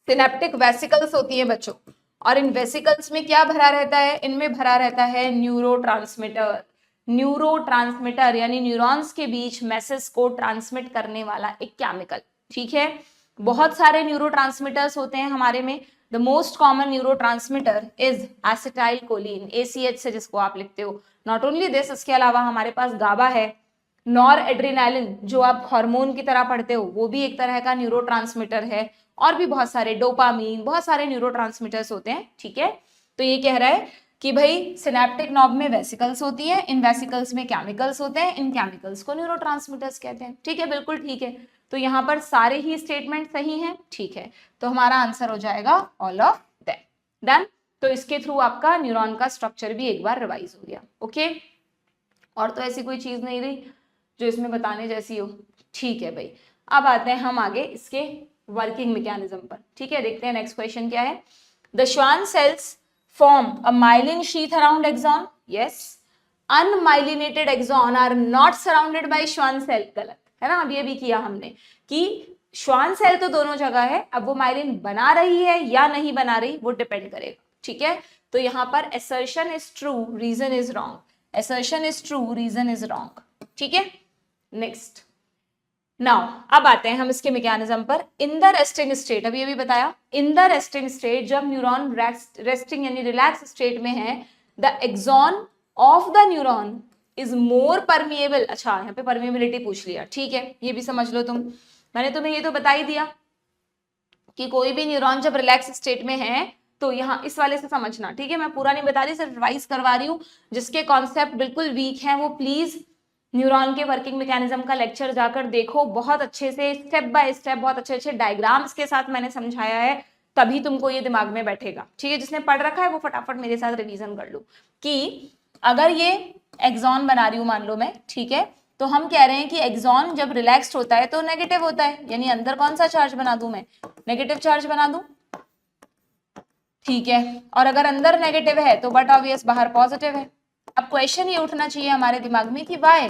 सिनेप्टिक वेसिकल्स होती हैं बच्चों, और इन वेसिकल्स में क्या भरा रहता है, इनमें भरा रहता है न्यूरोट्रांसमीटर। न्यूरोट्रांसमीटर यानी न्यूरॉन्स के बीच मैसेज को ट्रांसमिट करने वाला एक केमिकल, ठीक है। बहुत सारे न्यूरोट्रांसमीटर्स होते हैं हमारे में। The most common neurotransmitter is acetyl choline, ACH से जिसको आप लिखते हो। नॉट ओनली दिस, इसके अलावा हमारे पास गाबा है, नॉर एड्रेनालिन जो आप हार्मोन की तरह पढ़ते हो वो भी एक तरह का न्यूरोट्रांसमीटर है, और भी बहुत सारे, डोपामीन, बहुत सारे न्यूरोट्रांसमीटर्स होते हैं, ठीक है। तो ये कह रहा है कि भाई सिनेप्टिक नॉब में वेसिकल्स होती है, इन वेसिकल्स में केमिकल्स होते हैं, इन केमिकल्स को न्यूरोट्रांसमीटर्स कहते हैं, ठीक है, बिल्कुल ठीक है। तो यहाँ पर सारे ही स्टेटमेंट सही हैं, ठीक है। तो हमारा आंसर हो जाएगा ऑल ऑफ दैट, डन। तो इसके थ्रू आपका न्यूरॉन का स्ट्रक्चर भी एक बार रिवाइज हो गया, ओके। और तो ऐसी कोई चीज नहीं रही जो इसमें बताने जैसी हो, ठीक है भाई। अब आते हैं हम आगे इसके वर्किंग मैकेनिज्म पर, ठीक है। देखते हैं नेक्स्ट क्वेश्चन क्या है। The Schwann cells form a myelin sheath around axon, yes, unmyelinated axon are not surrounded by Schwann cell, गलत है ना। अब ये भी किया हमने कि श्वान सेल तो दोनों जगह है, अब वो माइलिन बना रही है या नहीं बना रही वो डिपेंड करेगा, ठीक है। तो यहाँ पर assertion is true, reason is wrong, assertion is true, reason is wrong, ठीक है। नेक्स्ट नाउ अब आते हैं हम इसके मैकेनिज्म पर। इन द रेस्टिंग स्टेट, अभी अभी बताया, इन द रेस्टिंग स्टेट जब न्यूरॉन रेस्टिंग यानी रिलैक्स स्टेट में है, the axon of the neuron is more permeable. अच्छा, यहाँ पे परमिएबिलिटी पूछ लिया, ठीक है, ये भी समझ लो तुम। मैंने तुम्हें ये तो बता ही दिया कि कोई भी न्यूरॉन जब रिलैक्स स्टेट में है तो यहाँ इस वाले से समझना, ठीक है। मैं पूरा नहीं बता रही, सिर्फ रिवाइज करवा रही हूँ। जिसके कॉन्सेप्ट बिल्कुल वीक हैं वो प्लीज न्यूरॉन के वर्किंग मैकेनिज्म का लेक्चर जाकर देखो, बहुत अच्छे से स्टेप बाय स्टेप, बहुत अच्छे अच्छे डायग्राम्स के साथ मैंने समझाया है, तभी तुमको ये दिमाग में बैठेगा, ठीक है। जिसने पढ़ रखा है वो फटाफट मेरे साथ रिवीजन कर लो कि अगर ये एक्सॉन बना रही हूं मान लो मैं, ठीक है, तो हम कह रहे हैं कि एक्सॉन जब रिलैक्स्ड होता है तो नेगेटिव होता है, यानी अंदर कौन सा चार्ज बना दूं मैं, नेगेटिव चार्ज बना दूं, ठीक है। और अगर अंदर नेगेटिव है तो बट ऑब्वियस बाहर पॉजिटिव है। अब क्वेश्चन ये उठना चाहिए हमारे दिमाग में कि वाई,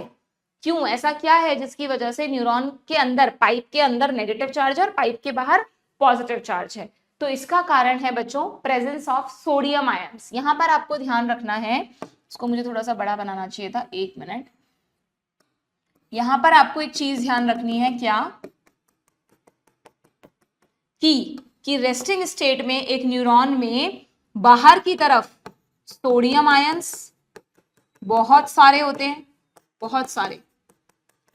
क्यों, ऐसा क्या है जिसकी वजह से न्यूरॉन के अंदर, पाइप के अंदर नेगेटिव चार्ज है और पाइप के बाहर पॉजिटिव चार्ज है। तो इसका कारण है बच्चों प्रेजेंस ऑफ सोडियम आयंस। यहां पर आपको ध्यान रखना है, इसको मुझे थोड़ा सा बड़ा बनाना चाहिए था, 1 मिनट। यहां पर आपको एक चीज ध्यान रखनी है, क्या कि रेस्टिंग स्टेट में एक न्यूरॉन में बाहर की तरफ सोडियम आयंस बहुत सारे होते हैं, बहुत सारे।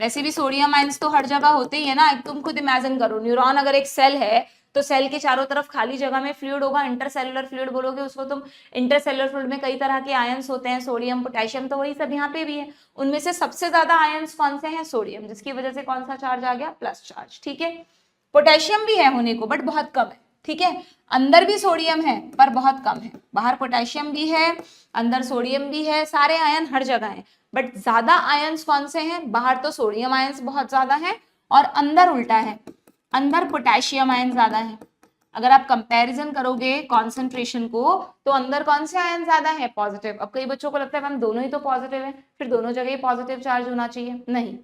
वैसे भी सोडियम आयंस तो हर जगह होते ही है ना। तुम खुद इमेजिन करो, न्यूरॉन अगर एक सेल है तो सेल के चारों तरफ खाली जगह में फ्लूइड होगा, इंटरसेलुलर फ्लूइड बोलोगे उसको तुम। इंटरसेलुलर फ्लूइड में कई तरह के आयंस होते हैं, सोडियम, पोटेशियम, तो वही सब यहाँ पे भी है। उनमें से सबसे ज्यादा आयंस कौन से हैं, सोडियम, जिसकी वजह से कौन सा चार्ज आ गया, प्लस चार्ज, ठीक है। पोटेशियम भी है होने को, बट बहुत कम है, ठीक है। अंदर भी सोडियम है पर बहुत कम है, बाहर पोटेशियम भी है, अंदर सोडियम भी है, सारे आयन हर जगह हैं, बट ज्यादा आयंस कौन से हैं, बाहर तो सोडियम आयंस बहुत ज्यादा है और अंदर उल्टा है, अंदर पोटेशियम आयन ज्यादा है। अगर आप कंपैरिजन करोगे कॉन्सेंट्रेशन को तो अंदर कौन से आयन ज्यादा है, पॉजिटिव। अब कई बच्चों को लगता है मैम दोनों ही तो पॉजिटिव है, फिर दोनों जगह ही पॉजिटिव चार्ज होना चाहिए, नहीं।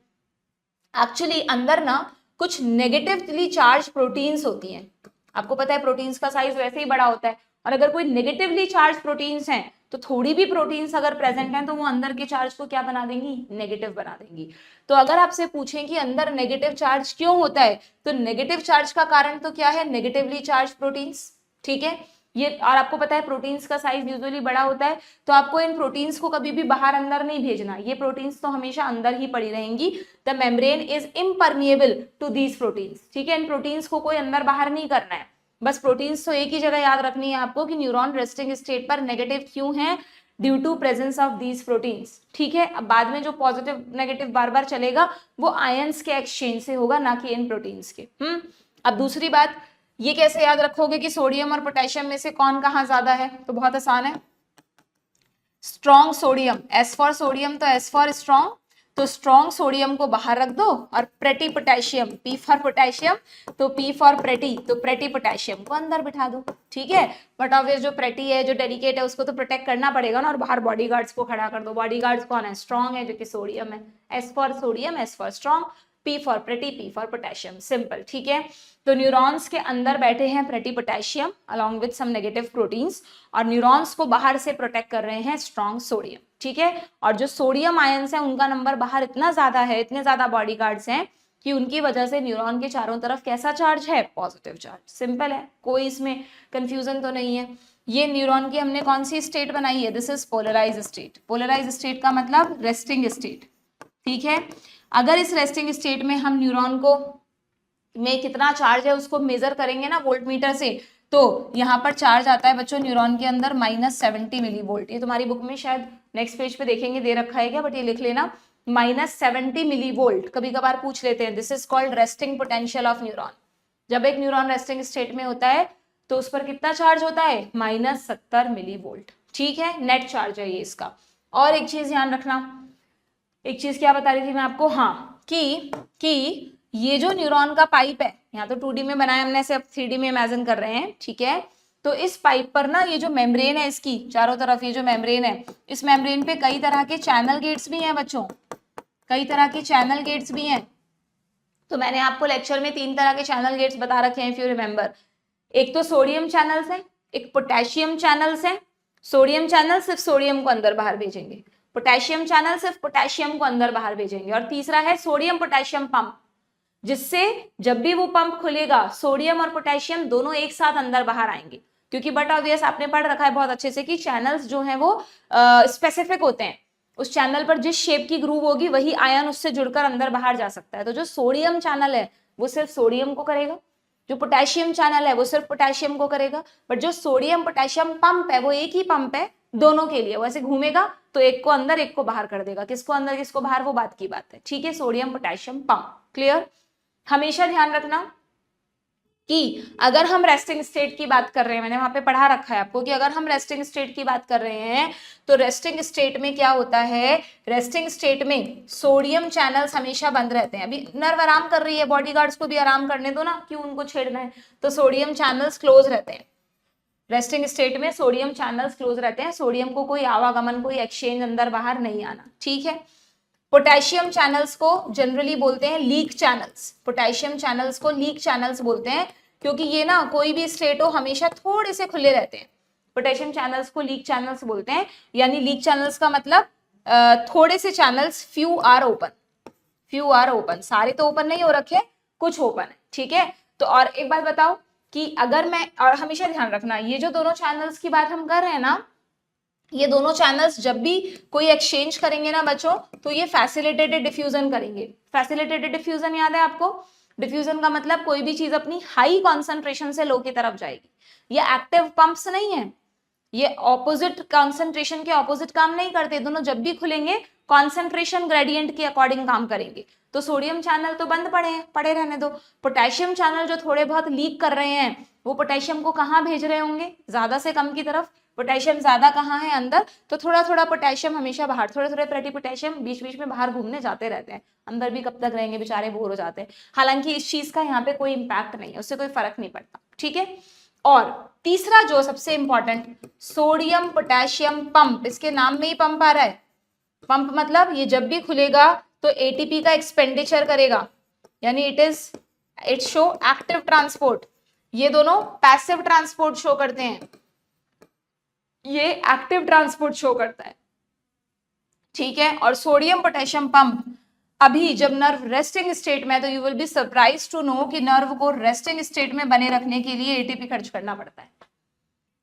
एक्चुअली अंदर ना कुछ नेगेटिवली चार्ज प्रोटीन्स होती हैं। आपको पता है प्रोटीन्स का साइज वैसे ही बड़ा होता है, और अगर कोई नेगेटिवली चार्ज प्रोटीन्स हैं तो थोड़ी भी प्रोटीन्स अगर प्रेजेंट हैं तो वो अंदर के चार्ज को क्या बना देंगी, नेगेटिव बना देंगी। तो अगर आपसे पूछें कि अंदर नेगेटिव चार्ज क्यों होता है, तो नेगेटिव चार्ज का कारण तो क्या है, नेगेटिवली चार्ज प्रोटीन्स, ठीक है। ये, और आपको पता है प्रोटीन्स का साइज यूजुअली बड़ा होता है, तो आपको इन प्रोटीन्स को कभी भी बाहर अंदर नहीं भेजना, ये प्रोटीन्स तो हमेशा अंदर ही पड़ी रहेंगी। The membrane is impermeable to these proteins, ठीक है। इन प्रोटीन्स को कोई अंदर बाहर नहीं करना है, बस प्रोटीन्स तो एक ही जगह याद रखनी है आपको कि न्यूरॉन रेस्टिंग स्टेट पर नेगेटिव क्यों है, due to presence of these proteins, ठीक है। अब बाद में जो पॉजिटिव नेगेटिव बार बार चलेगा वो आयंस के एक्सचेंज से होगा, ना कि इन प्रोटीन्स के। अब दूसरी बात, ये कैसे याद रखोगे कि सोडियम और पोटेशियम में से कौन कहाँ ज्यादा है, तो बहुत आसान है, strong sodium, S for sodium तो एस फॉर स्ट्रॉन्ग, तो स्ट्रॉन्ग सोडियम को बाहर रख दो और pretty potassium, P for potassium तो पी फॉर प्रेटी, तो प्रेटी पोटेशियम को अंदर बिठा दो, ठीक है। बट ऑब्वियस जो प्रेटी है, जो डेलिकेट है, उसको तो प्रोटेक्ट करना पड़ेगा ना, और बाहर बॉडीगार्ड्स को खड़ा कर दो। बॉडीगार्ड्स कौन है, स्ट्रॉन्ग है जो कि सोडियम है, S for sodium, S for strong, P for pretty, P for potassium, simple, ठीक है। तो न्यूरॉन्स के अंदर बैठे हैं pretty potassium along with some negative proteins, और न्यूरॉन्स को बाहर से प्रोटेक्ट कर रहे हैं स्ट्रॉन्ग सोडियम, ठीक है। और जो सोडियम आयंस हैं उनका नंबर बाहर इतना ज्यादा है, इतने ज्यादा बॉडीगार्ड्स हैं कि उनकी वजह से न्यूरॉन के चारों तरफ कैसा चार्ज है, पॉजिटिव चार्ज, सिंपल है, कोई इसमें कंफ्यूजन तो नहीं है। ये न्यूरॉन की हमने कौन सी स्टेट बनाई है, this is polarize state. Polarize state का मतलब रेस्टिंग स्टेट, ठीक है। अगर इस रेस्टिंग स्टेट में हम न्यूरॉन को में कितना चार्ज है उसको मेजर करेंगे ना वोल्टमीटर से, तो यहाँ पर चार्ज आता है बच्चों न्यूरॉन के अंदर -70 मिली वोल्ट। ये तुम्हारी बुक में शायद नेक्स्ट पेज पे देखेंगे दे रखा है क्या, बट ये लिख लेना, -70 मिली वोल्ट। कभी कभार पूछ लेते हैं, this is called resting potential of neuron. जब एक न्यूरॉन रेस्टिंग स्टेट में होता है तो उस पर कितना चार्ज होता है, -70 मिली वोल्ट, ठीक है। नेट चार्ज है ये इसका। और एक चीज ध्यान रखना, एक चीज क्या बता रही थी मैं आपको, हाँ, कि ये जो न्यूरॉन का पाइप है, यहाँ तो 2D में बनाया हमने, से अब 3D में इमेजिन कर रहे हैं, ठीक है। तो इस पाइप पर ना ये जो मेम्ब्रेन है इसकी चारों तरफ, ये जो मेम्ब्रेन है, इस मेम्ब्रेन पे कई तरह के चैनल गेट्स भी हैं बच्चों, कई तरह के चैनल गेट्स भी हैं। तो मैंने आपको लेक्चर में 3 तरह के चैनल गेट्स बता रखे हैं, इफ यू रिमेम्बर। एक तो सोडियम चैनल्स है, एक पोटेशियम चैनल्स है। सोडियम चैनल सिर्फ सोडियम को अंदर बाहर भेजेंगे, पोटेशियम चैनल सिर्फ पोटेशियम को अंदर बाहर भेजेंगे, और तीसरा है सोडियम पोटेशियम पंप, जिससे जब भी वो पंप खुलेगा सोडियम और पोटेशियम दोनों एक साथ अंदर बाहर आएंगे। क्योंकि बट ऑब्वियस आपने पढ़ रखा है बहुत अच्छे से कि चैनल्स जो हैं वो स्पेसिफिक होते हैं, उस चैनल पर जिस शेप की ग्रूव होगी वही आयन उससे जुड़कर अंदर बाहर जा सकता है। तो जो सोडियम चैनल है वो सिर्फ सोडियम को करेगा, जो पोटेशियम चैनल है वो सिर्फ पोटेशियम को करेगा, बट जो सोडियम पोटेशियम पंप है वो एक ही पंप है दोनों के लिए, वैसे घूमेगा तो एक को अंदर एक को बाहर कर देगा, किसको अंदर किसको बाहर वो बात की बात है, ठीक है। Sodium potassium pump, clear. हमेशा ध्यान रखना कि अगर हम रेस्टिंग स्टेट की बात कर रहे हैं, मैंने वहां पे पढ़ा रखा है आपको कि अगर हम रेस्टिंग स्टेट की बात कर रहे हैं तो रेस्टिंग स्टेट में क्या होता है, रेस्टिंग स्टेट में सोडियम चैनल्स हमेशा बंद रहते हैं। अभी नर्व आराम कर रही है, बॉडीगार्ड्स को भी आराम करने दो ना, क्यों उनको छेड़ना है, तो सोडियम चैनल्स क्लोज रहते हैं। रेस्टिंग स्टेट में सोडियम चैनल्स क्लोज रहते हैं, सोडियम को कोई आवागमन, कोई एक्सचेंज अंदर बाहर नहीं आना, ठीक है। पोटेशियम चैनल्स को जनरली बोलते हैं लीक चैनल्स, पोटेशियम चैनल्स को लीक चैनल्स बोलते हैं क्योंकि ये ना कोई भी स्टेट हो हमेशा थोड़े से खुले रहते हैं। पोटेशियम चैनल्स को लीक चैनल्स बोलते हैं, यानी लीक चैनल्स का मतलब थोड़े से channels, few are open, few are open, सारे तो ओपन नहीं हो रखे, कुछ ओपन है, ठीक है। तो और एक बात बताओ कि अगर मैं, और हमेशा ध्यान रखना ये जो दोनों चैनल्स की बात हम कर रहे हैं ना, ये दोनों चैनल्स जब भी कोई एक्सचेंज करेंगे ना बच्चों, तो ये फैसिलिटेटेड डिफ्यूजन करेंगे। फैसिलिटेटेड डिफ्यूजन याद है आपको, डिफ्यूजन का मतलब कोई भी चीज अपनी हाई कॉन्सेंट्रेशन से लो की तरफ जाएगी। ये एक्टिव पंप्स नहीं है, ये ऑपोजिट कॉन्सेंट्रेशन के ऑपोजिट काम नहीं करते, दोनों जब भी खुलेंगे कॉन्सेंट्रेशन ग्रेडियंट के अकॉर्डिंग काम करेंगे। तो सोडियम चैनल तो बंद पड़े हैं, पड़े रहने दो। पोटेशियम चैनल जो थोड़े बहुत लीक कर रहे हैं, वो पोटेशियम को कहाँ भेज रहे होंगे, ज्यादा से कम की तरफ। पोटेशियम ज्यादा कहाँ है, अंदर, तो थोड़ा थोड़ा पोटेशियम हमेशा बाहर, थोड़े थोड़े प्रति पोटेशियम बीच बीच में बाहर घूमने जाते रहते हैं, अंदर भी कब तक रहेंगे, बेचारे बोर हो जाते हैं। हालांकि इस चीज का यहाँ पे कोई इंपैक्ट नहीं है, उससे कोई फर्क नहीं पड़ता, ठीक है। और तीसरा जो सबसे इंपॉर्टेंट, सोडियम पोटेशियम पंप, इसके नाम में ही पंप आ रहा है। पंप मतलब ये जब भी खुलेगा तो एटीपी का एक्सपेंडिचर करेगा, यानी इट शो एक्टिव ट्रांसपोर्ट। ये दोनों पैसिव ट्रांसपोर्ट शो करते हैं, ये एक्टिव ट्रांसपोर्ट शो करता है, ठीक है। और सोडियम पोटेशियम पंप अभी जब नर्व रेस्टिंग स्टेट में है, तो you will be surprise to know कि नर्व को रेस्टिंग स्टेट में बने रखने के लिए एटीपी खर्च करना पड़ता है।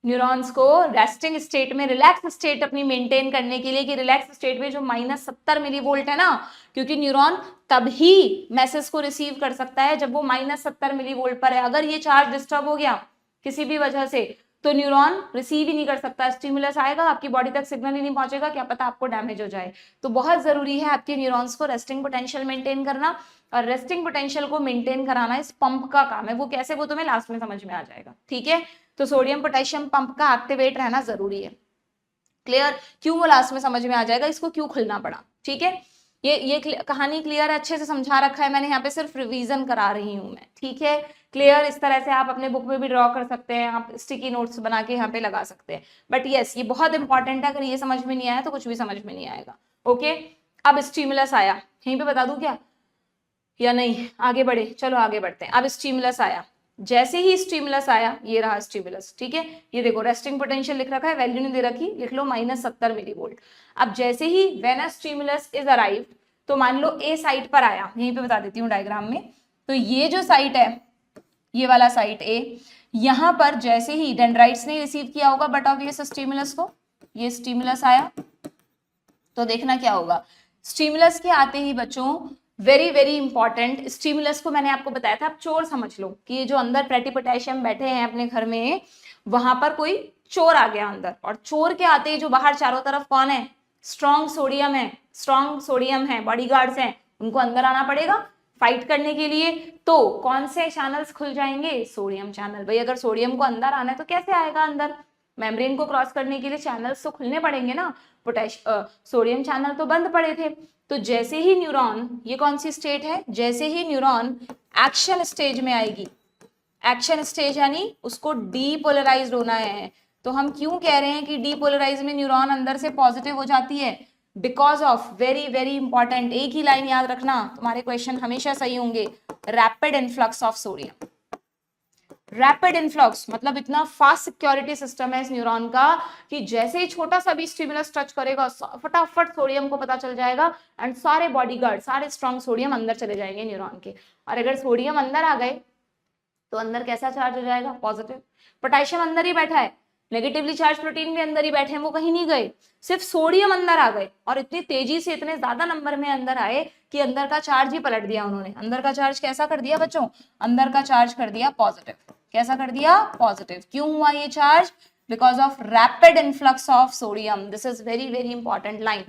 न्यूरॉन्स को रेस्टिंग स्टेट में, रिलैक्स स्टेट अपनी मेंटेन करने के लिए, कि रिलैक्स स्टेट में जो -70 मिलीवोल्ट है ना, क्योंकि न्यूरॉन तभी मैसेज को रिसीव कर सकता है जब वो -70 मिलीवोल्ट पर है। अगर ये चार्ज डिस्टर्ब हो गया किसी भी वजह से, तो न्यूरॉन रिसीव ही नहीं कर सकता, स्टिमुलस आएगा आपकी बॉडी तक, सिग्नल ही नहीं पहुंचेगा, क्या पता आपको डैमेज हो जाए। तो बहुत जरूरी है आपके न्यूरॉन्स को रेस्टिंग पोटेंशियल मेंटेन करना, और रेस्टिंग पोटेंशियल को मेंटेन कराना इस पंप का काम है। वो कैसे, वो तुम्हें लास्ट में समझ में आ जाएगा, ठीक है। तो सोडियम पोटेशियम पंप का एक्टिवेट रहना जरूरी है। क्लियर, क्यों वो लास्ट में समझ में आ जाएगा, इसको क्यों खुलना पड़ा, ठीक है। ये कहानी क्लियर है, अच्छे से समझा रखा है मैंने, यहाँ पे सिर्फ रिवीजन करा रही हूँ मैं, ठीक है। क्लियर, इस तरह से आप अपने बुक में भी ड्रॉ कर सकते हैं, आप स्टिकी नोट्स बना के यहाँ पे लगा सकते हैं। बट यस, ये बहुत इंपॉर्टेंट है, अगर ये समझ में नहीं आया तो कुछ भी समझ में नहीं आएगा, ओके। अब स्टिमुलस आया, यहीं पे बता दूं क्या, या नहीं, आगे बढ़े, चलो आगे बढ़ते हैं। अब स्टिमुलस आया, जैसे ही स्टिमुलस आया, ये रहा स्टिमुलस, ठीक है। ये देखो रेस्टिंग पोटेंशियल लिख रखा है, वैल्यू नहीं दे रखी, लिख लो -70 मिलीवोल्ट। अब जैसे ही when a stimulus is arrived, तो मान लो ए साइट पर आया, यहीं पे बता देती हूँ डायग्राम में। तो ये जो साइट है, ये वाला साइट ए, यहाँ पर जैसे ही डेंड्राइट्स ने रिसीव किया होगा बट ऑब्वियस स्टिमुलस को, ये स्टिमुलस आया, तो देखना क्या होगा। स्टिमुलस के आते ही बच्चों, वेरी वेरी इंपॉर्टेंट, स्टिमुलस को मैंने आपको बताया था, आप चोर समझ लो कि ये जो अंदर प्रेटी पोटेशियम बैठे हैं अपने घर में, वहां पर कोई चोर आ गया अंदर, और चोर के आते ही जो बाहर चारों तरफ कौन है, स्ट्रॉन्ग सोडियम है, स्ट्रॉन्ग सोडियम है, बॉडीगार्ड्स हैं, उनको अंदर आना पड़ेगा फाइट करने के लिए। तो कौन से चैनल्स खुल जाएंगे, सोडियम चैनल। भाई अगर सोडियम को अंदर आना है तो कैसे आएगा अंदर, मेम्ब्रेन को क्रॉस करने के लिए चैनल्स तो खुलने पड़ेंगे ना, सोडियम चैनल तो बंद पड़े थे। तो जैसे ही न्यूरॉन, ये कौन सी स्टेट है, जैसे ही न्यूरॉन एक्शन स्टेज में आएगी, एक्शन स्टेज यानी उसको डीपोलराइज्ड होना है। तो हम क्यों कह रहे हैं कि डीपोलराइज में न्यूरॉन अंदर से पॉजिटिव हो जाती है, because of, very very important, एक ही लाइन याद रखना, तुम्हारे क्वेश्चन हमेशा सही होंगे, rapid influx of sodium. Rapid influx मतलब इतना फास्ट सिक्योरिटी सिस्टम है इस न्यूरॉन का कि जैसे ही छोटा सा भी स्टिमुलस टच करेगा, फटाफट सोडियम को पता चल जाएगा, एंड सारे बॉडीगार्ड, सारे स्ट्रॉन्ग सोडियम अंदर चले जाएंगे न्यूरॉन के। और अगर सोडियम अंदर आ गए तो अंदर कैसा चार्ज हो जाएगा, पॉजिटिव। पोटेशियम अंदर ही बैठा है, नेगेटिवली चार्ज प्रोटीन भी अंदर ही बैठे हैं, वो कहीं नहीं गए, सिर्फ सोडियम अंदर आ गए, और इतनी तेजी से, इतने ज्यादा नंबर में अंदर आए कि अंदर का चार्ज ही पलट दिया उन्होंने। अंदर का चार्ज कैसा कर दिया बच्चों, अंदर का चार्ज कर दिया पॉजिटिव। कैसा कर दिया, पॉजिटिव। क्यों हुआ ये charge, because of rapid influx of sodium. This is very very important line,